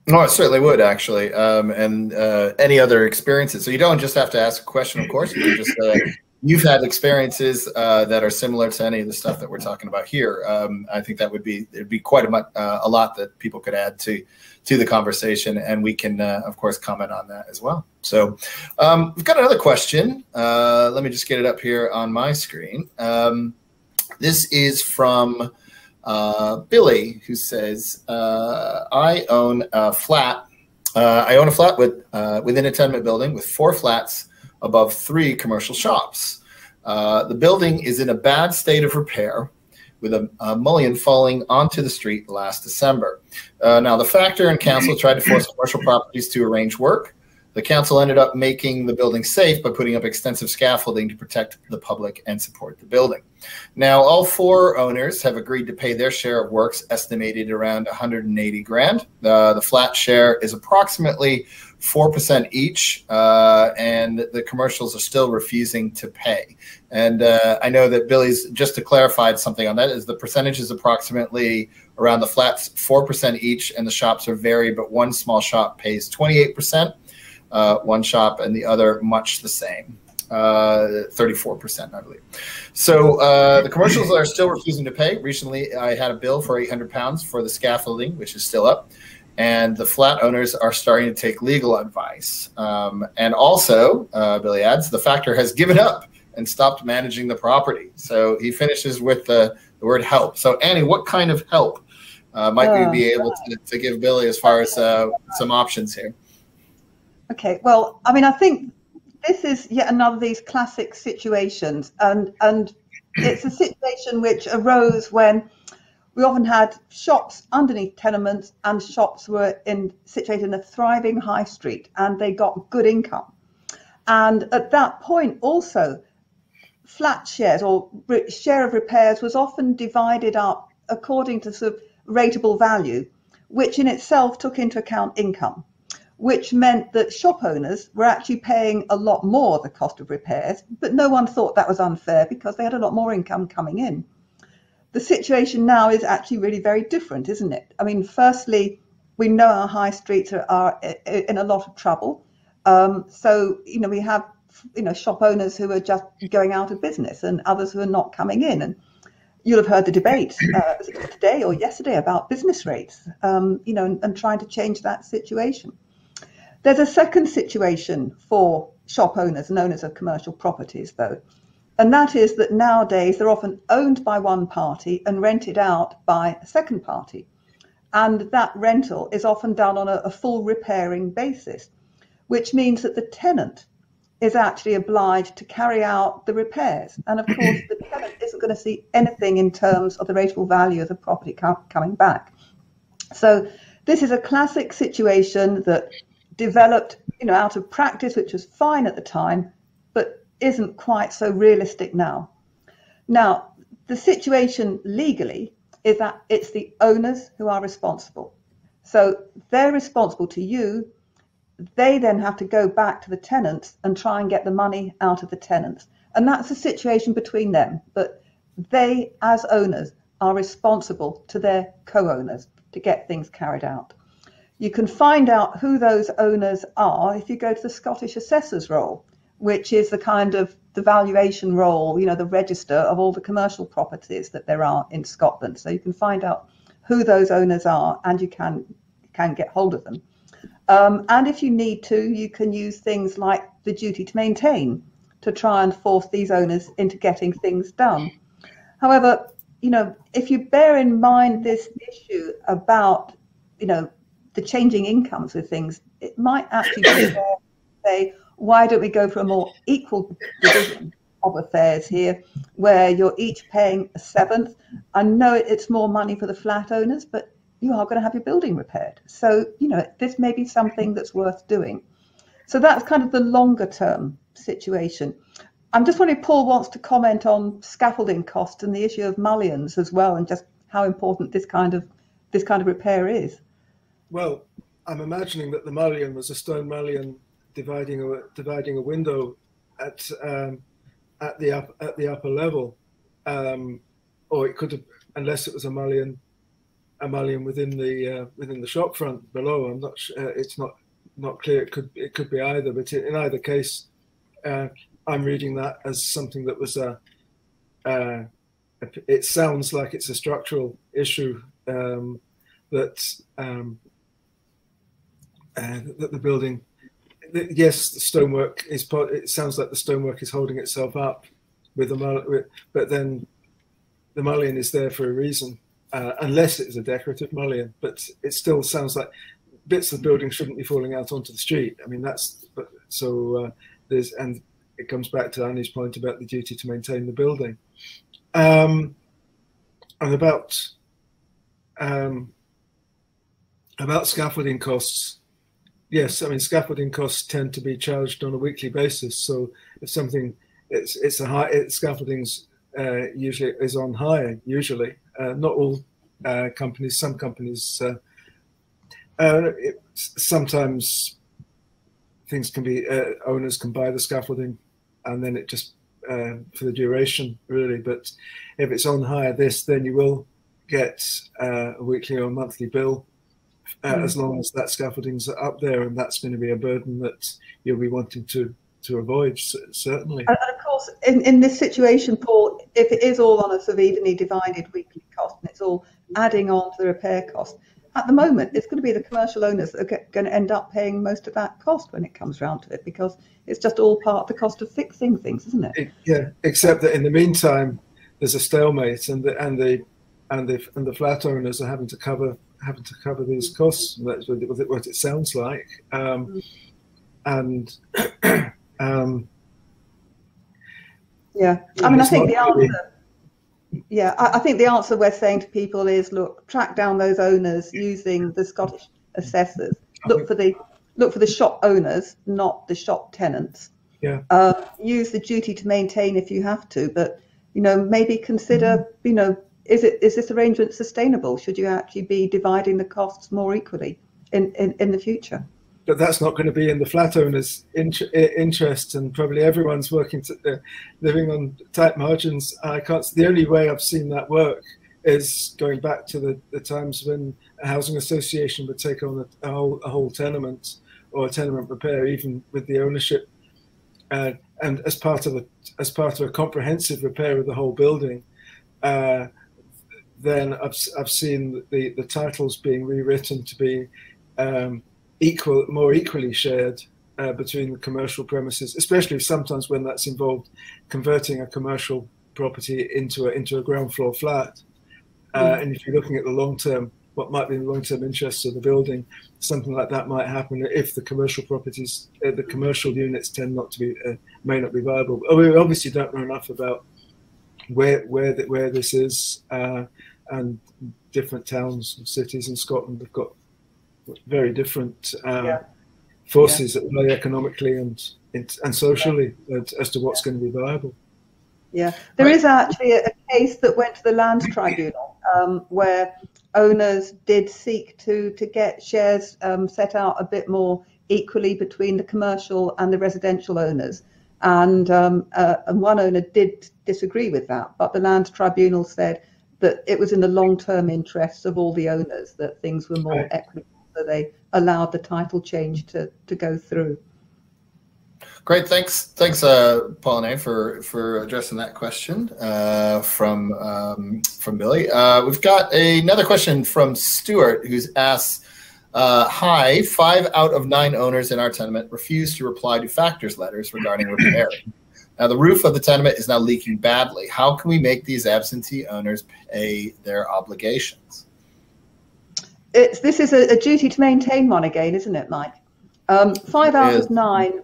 No, it certainly would, actually. And any other experiences. So you don't just have to ask a question, of course. You can just you've had experiences that are similar to any of the stuff that we're talking about here. I think that it'd be quite a lot that people could add to the conversation, and we can, of course, comment on that as well. So we've got another question. Let me just get it up here on my screen. This is from Billy, who says, I own a flat. Within a tenement building with 4 flats above 3 commercial shops. The building is in a bad state of repair, with a mullion falling onto the street last December. Now, the factor and council tried to force commercial properties to arrange work. The council ended up making the building safe by putting up extensive scaffolding to protect the public and support the building. Now, all 4 owners have agreed to pay their share of works, estimated around 180 grand. The flat share is approximately 4% each, and the commercials are still refusing to pay. And I know that Billy's, just to clarify something on that, is the percentage is approximately around the flats 4% each, and the shops are varied, but one small shop pays 28%. One shop and the other much the same, 34%, I believe. So the commercials are still refusing to pay. Recently, I had a bill for £800 for the scaffolding, which is still up. And the flat owners are starting to take legal advice. And also, Billy adds, the factor has given up and stopped managing the property. So he finishes with the word help. So Annie, what kind of help might we be able to give Billy as far as some options here? Okay, well, I mean, I think this is yet another of these classic situations, and it's a situation which arose when we often had shops underneath tenements, and shops were situated in a thriving high street, and they got good income. And at that point also, flat shares or share of repairs was often divided up according to sort of rateable value, which in itself took into account income, which meant that shop owners were actually paying a lot more the cost of repairs, but no one thought that was unfair because they had a lot more income coming in. The situation now is actually really very different, isn't it? I mean, firstly, we know our high streets are in a lot of trouble. So, we have, shop owners who are just going out of business and others who are not coming in. And you'll have heard the debate today or yesterday about business rates, and trying to change that situation. There's a second situation for shop owners and owners of commercial properties, though, and that is that nowadays they're often owned by one party and rented out by a second party. And that rental is often done on a full repairing basis, which means that the tenant is actually obliged to carry out the repairs. And of course, the tenant isn't going to see anything in terms of the rateable value of the property coming back. So this is a classic situation that developed, out of practice, which was fine at the time, but isn't quite so realistic now. Now, the situation legally is that it's the owners who are responsible. So they're responsible to you. They then have to go back to the tenants and try and get the money out of the tenants. And that's a situation between them. But they, as owners, are responsible to their co-owners to get things carried out. You can find out who those owners are if you go to the Scottish Assessor's Roll, which is the kind of the valuation roll, the register of all the commercial properties that there are in Scotland. So you can find out who those owners are, and you can get hold of them. And if you need to, you can use things like the duty to maintain to try and force these owners into getting things done. However, if you bear in mind this issue about, the changing incomes with things, it might actually be fair to say, why don't we go for a more equal division of affairs here, where you're each paying a seventh? I know it's more money for the flat owners, but you are going to have your building repaired. So, this may be something that's worth doing. So that's kind of the longer term situation. I'm just wondering if Paul wants to comment on scaffolding costs and the issue of mullions as well, and just how important this kind of repair is. Well, I'm imagining that the mullion was a stone mullion dividing a window at the upper level, or it could have, unless it was a mullion within the shop front below. I'm not sure. It's not clear. It could be either. But in either case, I'm reading that as something that was it sounds like it's a structural issue that the building. Yes, the stonework is part. It sounds like the stonework is holding itself up with but then the mullion is there for a reason, unless it's a decorative mullion. But it still sounds like bits of the building shouldn't be falling out onto the street. I mean, and it comes back to Annie's point about the duty to maintain the building, and about scaffolding costs. Yes, I mean, scaffolding costs tend to be charged on a weekly basis. So if something, scaffolding's usually is on hire. Usually, not all companies. Some companies, sometimes things can be owners can buy the scaffolding, and then it just for the duration really. But if it's on hire, then you will get a weekly or monthly bill. As long as that scaffolding's up there, and that's going to be a burden that you'll be wanting to avoid, certainly. And of course, in this situation, Paul, if it is all on a sort of evenly divided weekly cost and it's all adding on to the repair cost, at the moment, it's going to be the commercial owners that are going to end up paying most of that cost when it comes round to it, because it's just all part of the cost of fixing things, isn't it? Yeah, except that in the meantime, there's a stalemate, and the flat owners are having to cover these costs. That's what it sounds like. Yeah, I mean, I think the answer. Yeah, I think the answer we're saying to people is, look, track down those owners using the Scottish assessors. Look for the shop owners, not the shop tenants. Yeah. Use the duty to maintain if you have to, but maybe consider, is this arrangement sustainable? Should you actually be dividing the costs more equally in the future? But that's not going to be in the flat owner's interest, and probably everyone's living on tight margins. The only way I've seen that work is going back to the times when a housing association would take on a whole tenement or a tenement repair, even with the ownership, and as part of a comprehensive repair of the whole building. Then I've seen the titles being rewritten to be more equally shared between the commercial premises, especially sometimes when that's involved converting a commercial property into a ground floor flat. And if you're looking at the long term, what might be the long term interests of the building, something like that might happen if the commercial properties, the commercial units may not be viable. We obviously don't know enough about where this is, and different towns and cities in Scotland have got very different forces at play economically and socially as to what's going to be viable. Yeah, there is actually a case that went to the Lands Tribunal where owners did seek to get shares set out a bit more equally between the commercial and the residential owners. And one owner did disagree with that, but the Lands Tribunal said that it was in the long-term interests of all the owners that things were more equitable, so they allowed the title change to go through. Great, thanks, Paul and Anne, for addressing that question from Billy. We've got another question from Stuart, who's asked, hi, 5 out of 9 owners in our tenement refuse to reply to factors letters regarding repairing. Now, the roof of the tenement is now leaking badly. How can we make these absentee owners pay their obligations? This is a duty to maintain one again, isn't it, Mike? 5 out of 9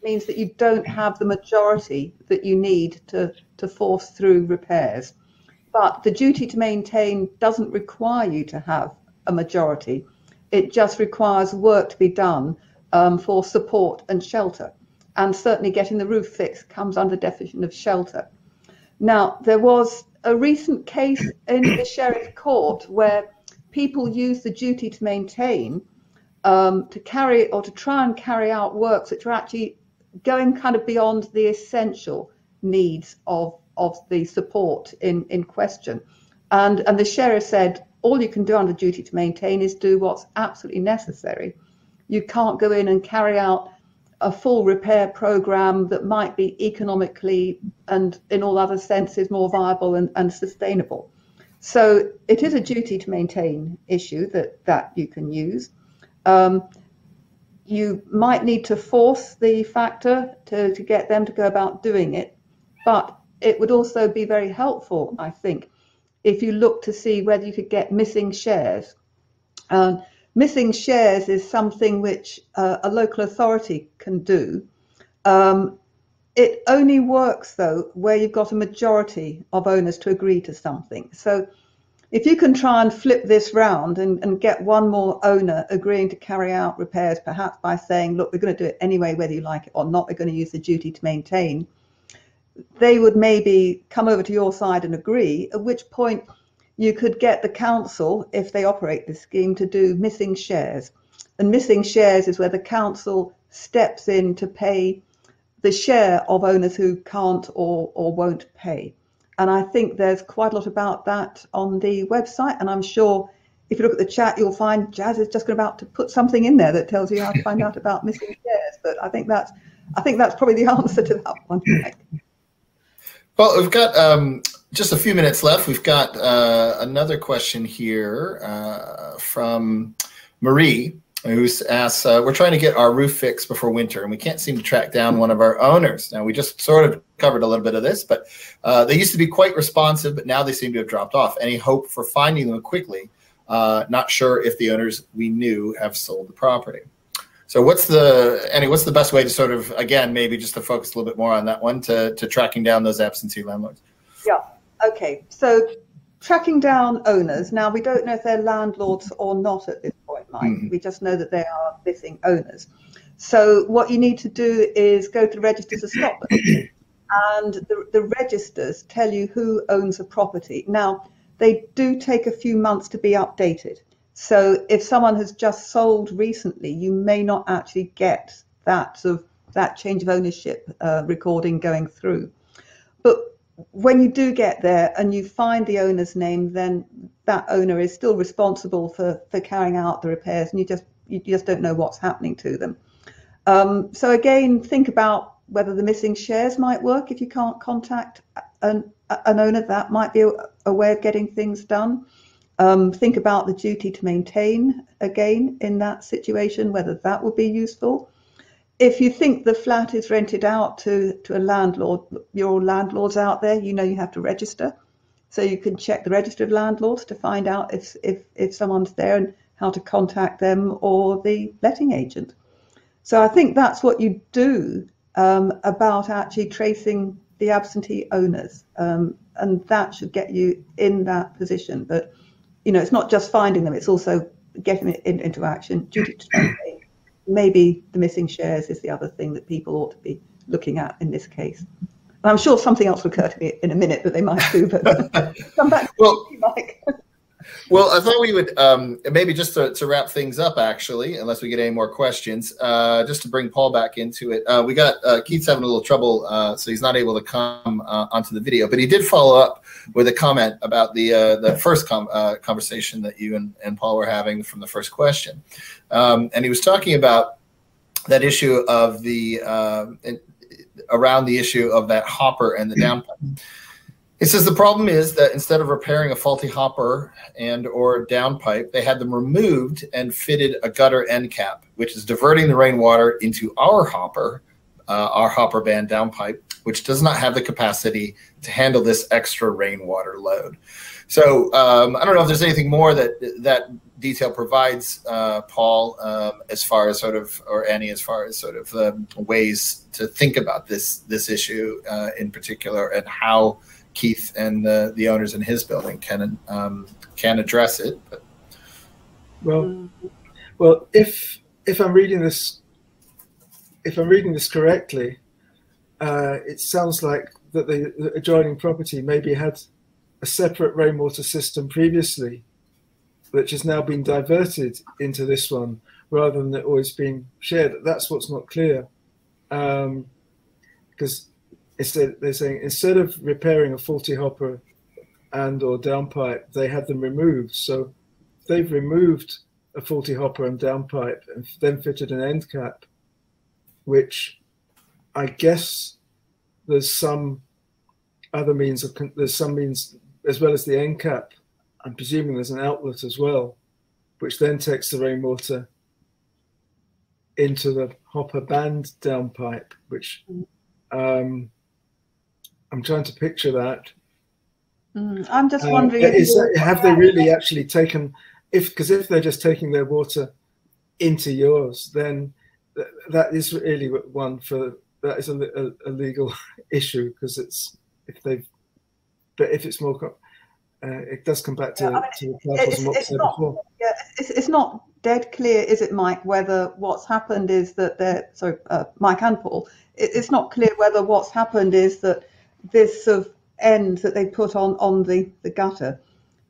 means that you don't have the majority that you need to force through repairs. But the duty to maintain doesn't require you to have a majority. It just requires work to be done for support and shelter. And certainly getting the roof fixed comes under the definition of shelter. Now, there was a recent case in the Sheriff Court where people used the duty to maintain to try and carry out works which are actually going kind of beyond the essential needs of the support in question. And the sheriff said, all you can do under duty to maintain is do what's absolutely necessary. You can't go in and carry out a full repair program that might be economically and in all other senses more viable and sustainable. So it is a duty to maintain issue that you can use. You might need to force the factor to get them to go about doing it, but it would also be very helpful, I think, if you look to see whether you could get missing shares. Missing shares is something which a local authority can do. It only works, though, where you've got a majority of owners to agree to something. So if you can try and flip this round and get one more owner agreeing to carry out repairs, perhaps by saying, look, we're going to do it anyway, whether you like it or not, we're going to use the duty to maintain, they would maybe come over to your side and agree, at which point you could get the council, if they operate this scheme, to do missing shares. And missing shares is where the council steps in to pay the share of owners who can't or won't pay. And I think there's quite a lot about that on the website. And I'm sure if you look at the chat, you'll find Jazz is just about to put something in there that tells you how to find out about missing shares. But I think that's probably the answer to that one. Well, we've got just a few minutes left. We've got another question here from Marie, who's asked, we're trying to get our roof fixed before winter, and we can't seem to track down one of our owners. Now, we just sort of covered a little bit of this, but they used to be quite responsive, but now they seem to have dropped off. Any hope for finding them quickly? Not sure if the owners we knew have sold the property. So what's the best way to sort of, again, maybe just to focus a little bit more on that one, to tracking down those absentee landlords? Yeah, okay. So tracking down owners. Now, we don't know if they're landlords or not at this point, Mike. Mm-hmm. We just know that they are missing owners. So what you need to do is go to the Registers of Scotland, and the registers tell you who owns a property. Now, they do take a few months to be updated. So if someone has just sold recently, you may not actually get that change of ownership recording going through. But when you do get there and you find the owner's name, then that owner is still responsible for carrying out the repairs, and you just don't know what's happening to them. So again, think about whether the missing shares might work. If you can't contact an owner, that might be a way of getting things done. Think about the duty to maintain again in that situation, whether that would be useful. If you think the flat is rented out to a landlord, your landlords out there, you know you have to register. So you can check the register of landlords to find out if someone's there and how to contact them or the letting agent. So I think that's what you do about actually tracing the absentee owners. And that should get you in that position. But, you know, it's not just finding them, it's also getting it into action. Duty to maintain. Maybe the missing shares is the other thing that people ought to be looking at in this case. And I'm sure something else will occur to me in a minute that they might do, but come back to you, Mike. Well, I thought we would maybe just to wrap things up, actually, unless we get any more questions, just to bring Paul back into it. We got Keith's having a little trouble, so he's not able to come onto the video, but he did follow up with a comment about the first conversation that you and Paul were having from the first question. And he was talking about that issue of around the issue of that hopper and the downpipe. It says the problem is that instead of repairing a faulty hopper and or downpipe, they had them removed and fitted a gutter end cap, which is diverting the rainwater into our hopper band downpipe, which does not have the capacity to handle this extra rainwater load. So I don't know if there's anything more that detail provides, Paul, as far as sort of, or Annie, as far as sort of ways to think about this issue in particular, and how Keith and the owners in his building can address it. But. Well, if I'm reading this correctly, it sounds like that the adjoining property maybe had a separate rainwater system previously, which has now been diverted into this one rather than it always being shared. That's what's not clear, because they're saying instead of repairing a faulty hopper and or downpipe, they had them removed. So they've removed a faulty hopper and downpipe and then fitted an end cap, which I guess there's some other means of, there's some means as well as the end cap. I'm presuming there's an outlet as well, which then takes the rainwater into the hopper band downpipe, which I'm trying to picture that. I'm just wondering, have they really actually taken, because if they're just taking their water into yours, then that is really one for, that is a legal issue, because it's, if it's more, it does come back to the purpose and what was said before. Yeah, it's not dead clear, is it, Mike, whether what's happened is that Mike and Paul, it's not clear whether what's happened is that this sort of end that they put on the gutter,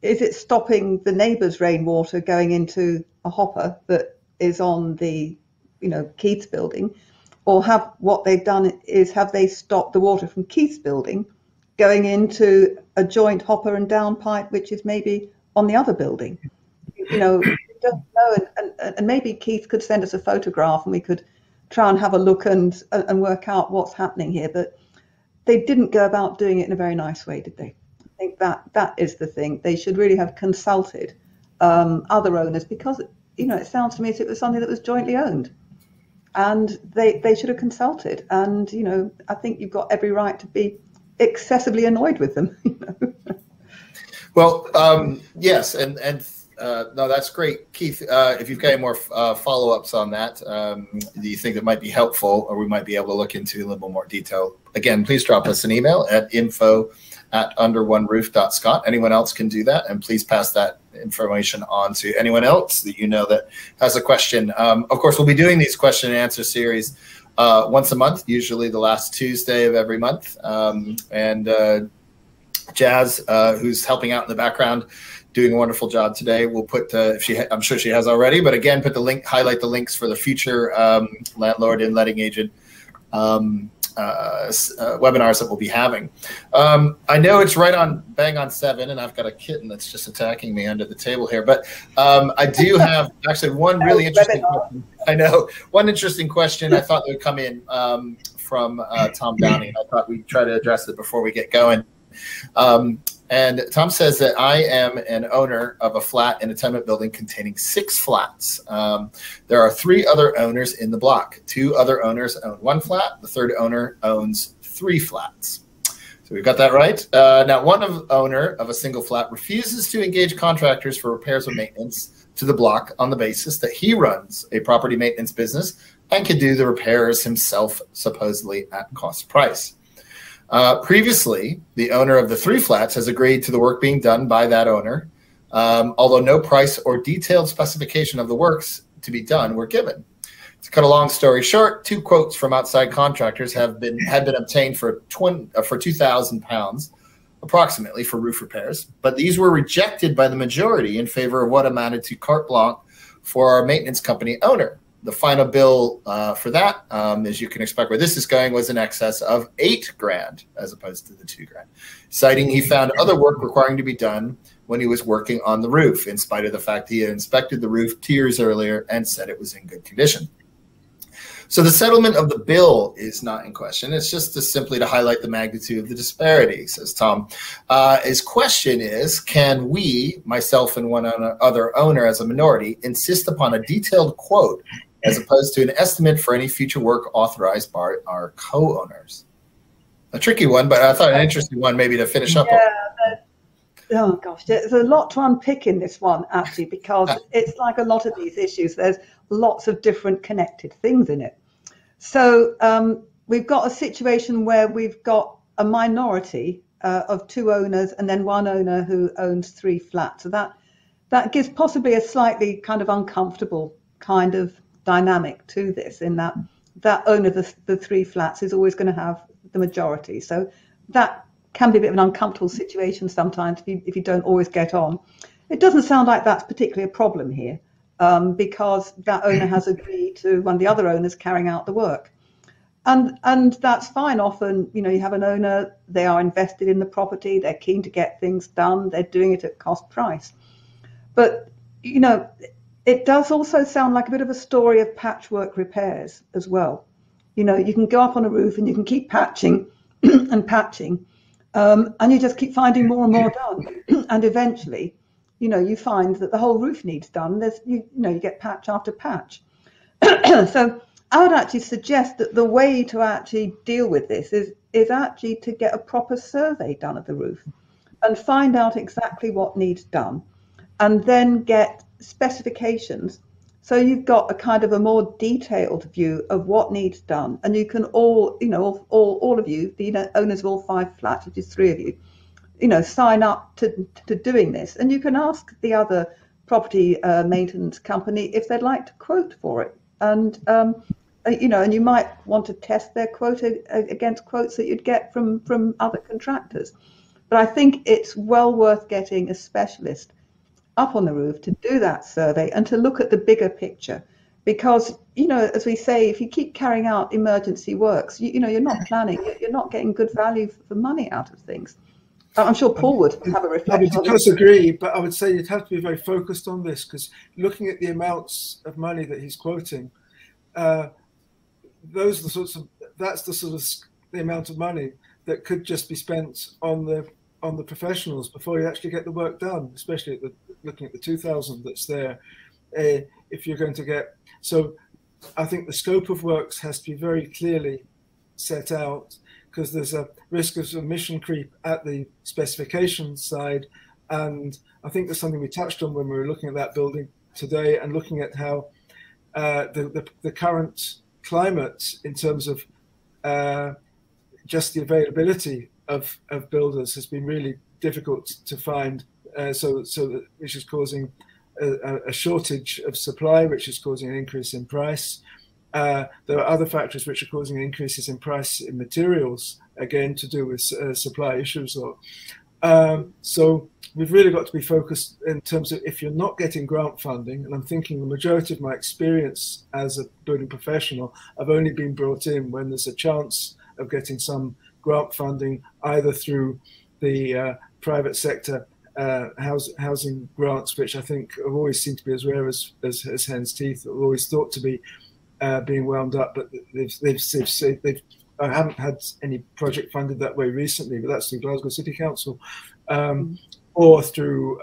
is it stopping the neighbour's rainwater going into a hopper that is on the, Keith's building, or what they've done is have they stopped the water from Keith's building going into a joint hopper and downpipe, which is maybe on the other building? We don't know, and maybe Keith could send us a photograph and we could try and have a look and work out what's happening here. But they didn't go about doing it in a very nice way, did they? I think that is the thing. They should really have consulted other owners, because it sounds to me as if it was something that was jointly owned, and they should have consulted. And I think you've got every right to be excessively annoyed with them. Well, yes, and no, that's great, Keith. If you've got any more follow-ups on that, do you think that might be helpful, or we might be able to look into a little more detail? Again, please drop us an email at info@underoneroof.scot. Anyone else can do that, and please pass that information on to anyone else that that has a question. Of course, we'll be doing these question and answer series once a month, usually the last Tuesday of every month. Jazz, who's helping out in the background, doing a wonderful job today. We'll put, I'm sure she has already, but again, highlight the links for the future Landlord and Letting Agent webinars that we'll be having. I know it's bang on 7, and I've got a kitten that's just attacking me under the table here, but I do have actually one really interesting question. I know, one interesting question I thought would come in from Tom Downey. I thought we'd try to address it before we get going. And Tom says that I am an owner of a flat in a tenement building containing 6 flats. There are 3 other owners in the block. 2 other owners own 1 flat. The 3rd owner owns 3 flats. So we've got that right. Now, one owner of a single flat refuses to engage contractors for repairs or maintenance to the block on the basis that he runs a property maintenance business and can do the repairs himself, supposedly at cost price. Previously, the owner of the 3 flats has agreed to the work being done by that owner, although no price or detailed specification of the works to be done were given. To cut a long story short, 2 quotes from outside contractors had been obtained for £2,000 approximately for roof repairs, but these were rejected by the majority in favor of what amounted to carte blanche for our maintenance company owner. The final bill for that, as you can expect where this is going, was in excess of $8,000 as opposed to the $2,000, citing he found other work requiring to be done when he was working on the roof, in spite of the fact he had inspected the roof 2 years earlier and said it was in good condition. So the settlement of the bill is not in question. It's just simply to highlight the magnitude of the disparity, says Tom. His question is, can we, myself and one other owner as a minority, insist upon a detailed quote as opposed to an estimate for any future work authorized by our co-owners? A tricky one, but I thought an interesting one maybe to finish up on. Oh gosh, there's a lot to unpick in this one, actually, because it's like a lot of these issues. There's lots of different connected things in it. So we've got a situation where we've got a minority of 2 owners and then 1 owner who owns 3 flats. So that gives possibly a slightly kind of uncomfortable kind of dynamic to this, in that owner of the 3 flats is always going to have the majority. So that can be a bit of an uncomfortable situation sometimes if you don't always get on. It doesn't sound like that's particularly a problem here, because that owner has agreed to one of the other owners carrying out the work. And that's fine. Often, you have an owner, they are invested in the property, they're keen to get things done, they're doing it at cost price. But, it does also sound like a bit of a story of patchwork repairs as well. You can go up on a roof and you can keep patching and patching, and you just keep finding more and more done. And eventually, you find that the whole roof needs done. You get patch after patch. So I would actually suggest that the way to actually deal with this is actually to get a proper survey done of the roof and find out exactly what needs done, and then get specifications. So you've got a kind of a more detailed view of what needs done, and you can all of you, the owners of all 5 flats, which is 3 of you, sign up to doing this, and you can ask the other property maintenance company if they'd like to quote for it, and and you might want to test their quote against quotes that you'd get from other contractors. But I think it's well worth getting a specialist up on the roof to do that survey and to look at the bigger picture, because as we say, if you keep carrying out emergency works, you're not planning, you're not getting good value for money out of things. I'm sure Paul would have a reflection. I would disagree, but I would say you'd have to be very focused on this, because looking at the amounts of money that he's quoting, that's the amount of money that could just be spent on the professionals before you actually get the work done, especially looking at the 2,000 that's there. If you're going to get, so I think the scope of works has to be very clearly set out, because there's a risk of emission creep at the specification side. And I think there's something we touched on when we were looking at that building today, and looking at how the current climate in terms of just the availability of builders has been really difficult to find, which is causing a shortage of supply, which is causing an increase in price. There are other factors which are causing increases in price in materials, again to do with supply issues. So we've really got to be focused in terms of, if you're not getting grant funding, and I'm thinking the majority of my experience as a building professional, I've only been brought in when there's a chance of getting some grant funding, either through the private sector housing grants, which I think have always seemed to be as rare as hen's teeth, are always thought to be being wound up, but I haven't had any project funded that way recently, but that's through Glasgow City Council. or through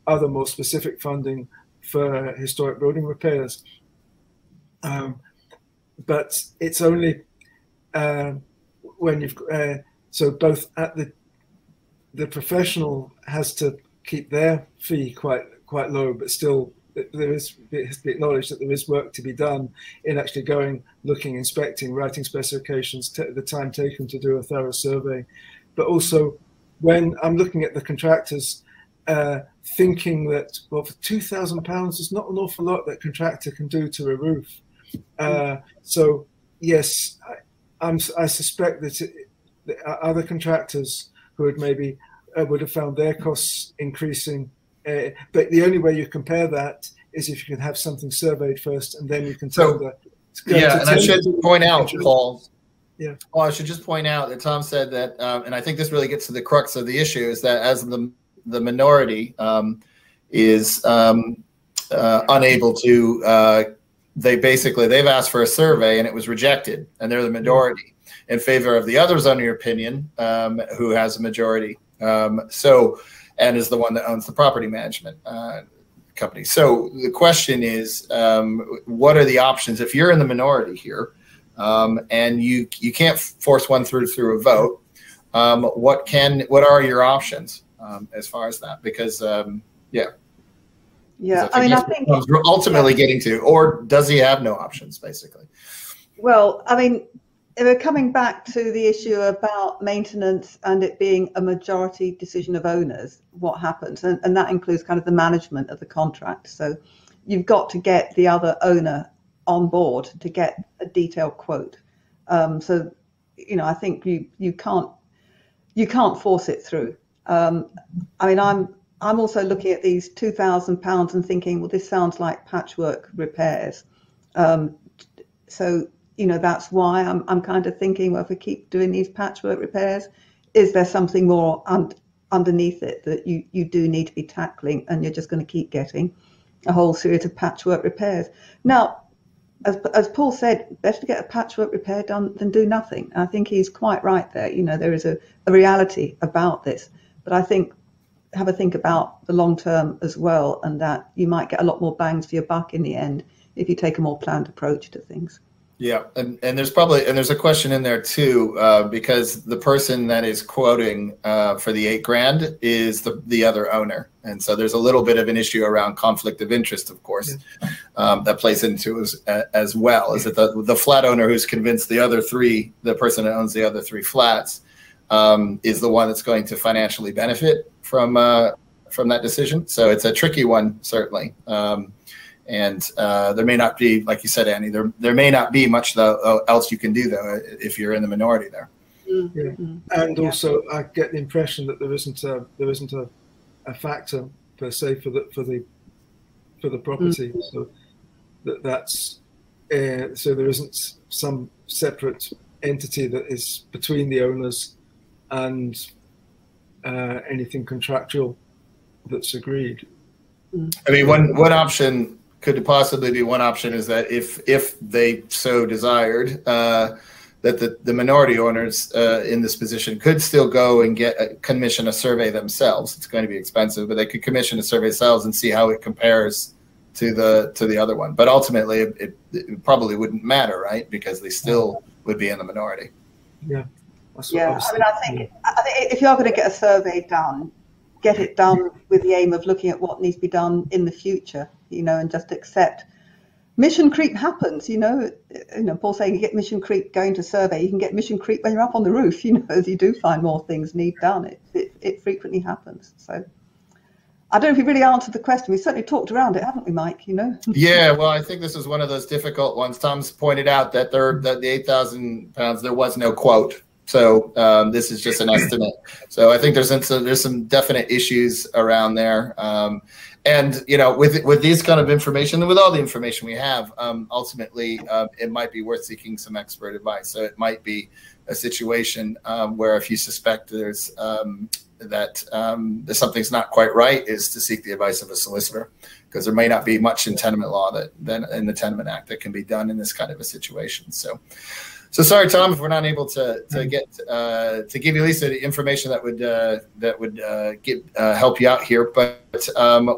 other more specific funding for historic building repairs. But it's only when you've so both at the professional has to keep their fee quite low, but still it has to be acknowledged that there is work to be done in actually going, looking, inspecting, writing specifications, the time taken to do a thorough survey. But also when I'm looking at the contractors, thinking that, well, for £2,000, there's not an awful lot that contractor can do to a roof. So yes, I suspect that other contractors who had maybe would have found their costs increasing. But the only way you compare that is if you can have something surveyed first, and then you can tell the. Yeah, and I should point out, Paul. Yeah. Well, I should just point out that Tom said that, and I think this really gets to the crux of the issue, is that as the minority is unable to, they've asked for a survey and it was rejected, and they're the minority in favor of the others, under your opinion, who has a majority. And is the one that owns the property management company. So the question is, what are the options if you're in the minority here, and you can't force one through a vote? What are your options as far as that? Because I think ultimately getting to, or does he have no options, basically? Well, I mean, we're coming back to the issue about maintenance and it being a majority decision of owners, what happens, and that includes kind of the management of the contract. So you've got to get the other owner on board to get a detailed quote. So, I think you can't force it through. I mean, I'm also looking at these £2,000 and thinking, well, this sounds like patchwork repairs. So that's why I'm kind of thinking, well, if we keep doing these patchwork repairs, is there something more underneath it that you do need to be tackling, and you're just going to keep getting a whole series of patchwork repairs? Now, as Paul said, better to get a patchwork repair done than do nothing. I think he's quite right there. There is a reality about this, but I think have a think about the long term as well, and that you might get a lot more bangs for your buck in the end if you take a more planned approach to things. Yeah, and there's a question in there too, because the person that is quoting for the $8,000 is the other owner, and so there's a little bit of an issue around conflict of interest, of course, that plays into as well. Is that the flat owner who's convinced the person that owns the other three flats, is the one that's going to financially benefit from that decision? So it's a tricky one, certainly. And there may not be, like you said, Annie, there may not be much else you can do, though, if you're in the minority there. Yeah. And also, I get the impression that there isn't a factor per se for the property, so that's so there isn't some separate entity that is between the owners and anything contractual that's agreed. I mean, one option could possibly be is that if they so desired, that the minority owners in this position could still go and commission a survey themselves. It's going to be expensive, but they could commission a survey themselves and see how it compares to the other one. But ultimately, it probably wouldn't matter, right? Because they still would be in the minority. Yeah. Yeah. I mean, I think if you are going to get a survey done, get it done with the aim of looking at what needs to be done in the future, and just accept mission creep happens. Paul saying you get mission creep going to survey. You can get mission creep when you're up on the roof. As you do find more things need done. It frequently happens. So I don't know if we really answered the question. We certainly talked around it, haven't we, Mike? Yeah. Well, I think this is one of those difficult ones. Tom's pointed out that the £8,000 there was no quote. So this is just an estimate. So I think there's some definite issues around there. And with these kind of information, and with all the information we have, ultimately it might be worth seeking some expert advice. So it might be a situation where if you suspect there's something's not quite right, is to seek the advice of a solicitor, because there may not be much in tenement law that in the Tenement Act that can be done in this kind of a situation. So sorry, Tom, if we're not able to get to give you at least the information that would help you out here, but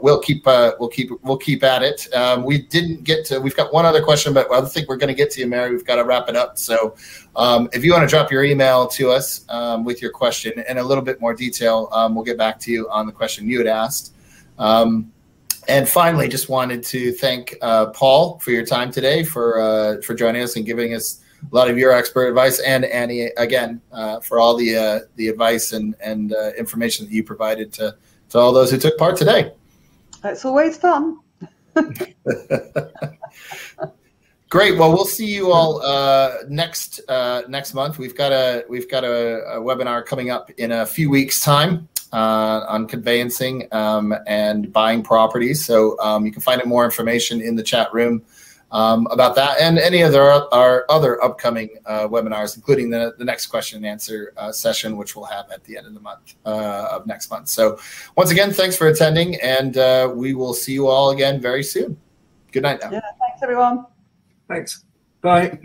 we'll keep at it. We didn't get to. We've got one other question, but I think we're going to get to you, Mary. We've got to wrap it up. So if you want to drop your email to us with your question in a little bit more detail, we'll get back to you on the question you had asked. And finally, just wanted to thank Paul for your time today, for joining us and giving us a lot of your expert advice, and Annie again for all the advice and information that you provided to all those who took part today. It's always fun. Great. Well, we'll see you all next month. We've got a webinar coming up in a few weeks' time on conveyancing and buying properties. So you can find out more information in the chat room about that and any of our other upcoming webinars, including the next question and answer session, which we'll have at the end of the month of next month. So once again, thanks for attending, and we will see you all again very soon. Good night now. Yeah, thanks everyone. Thanks. Bye.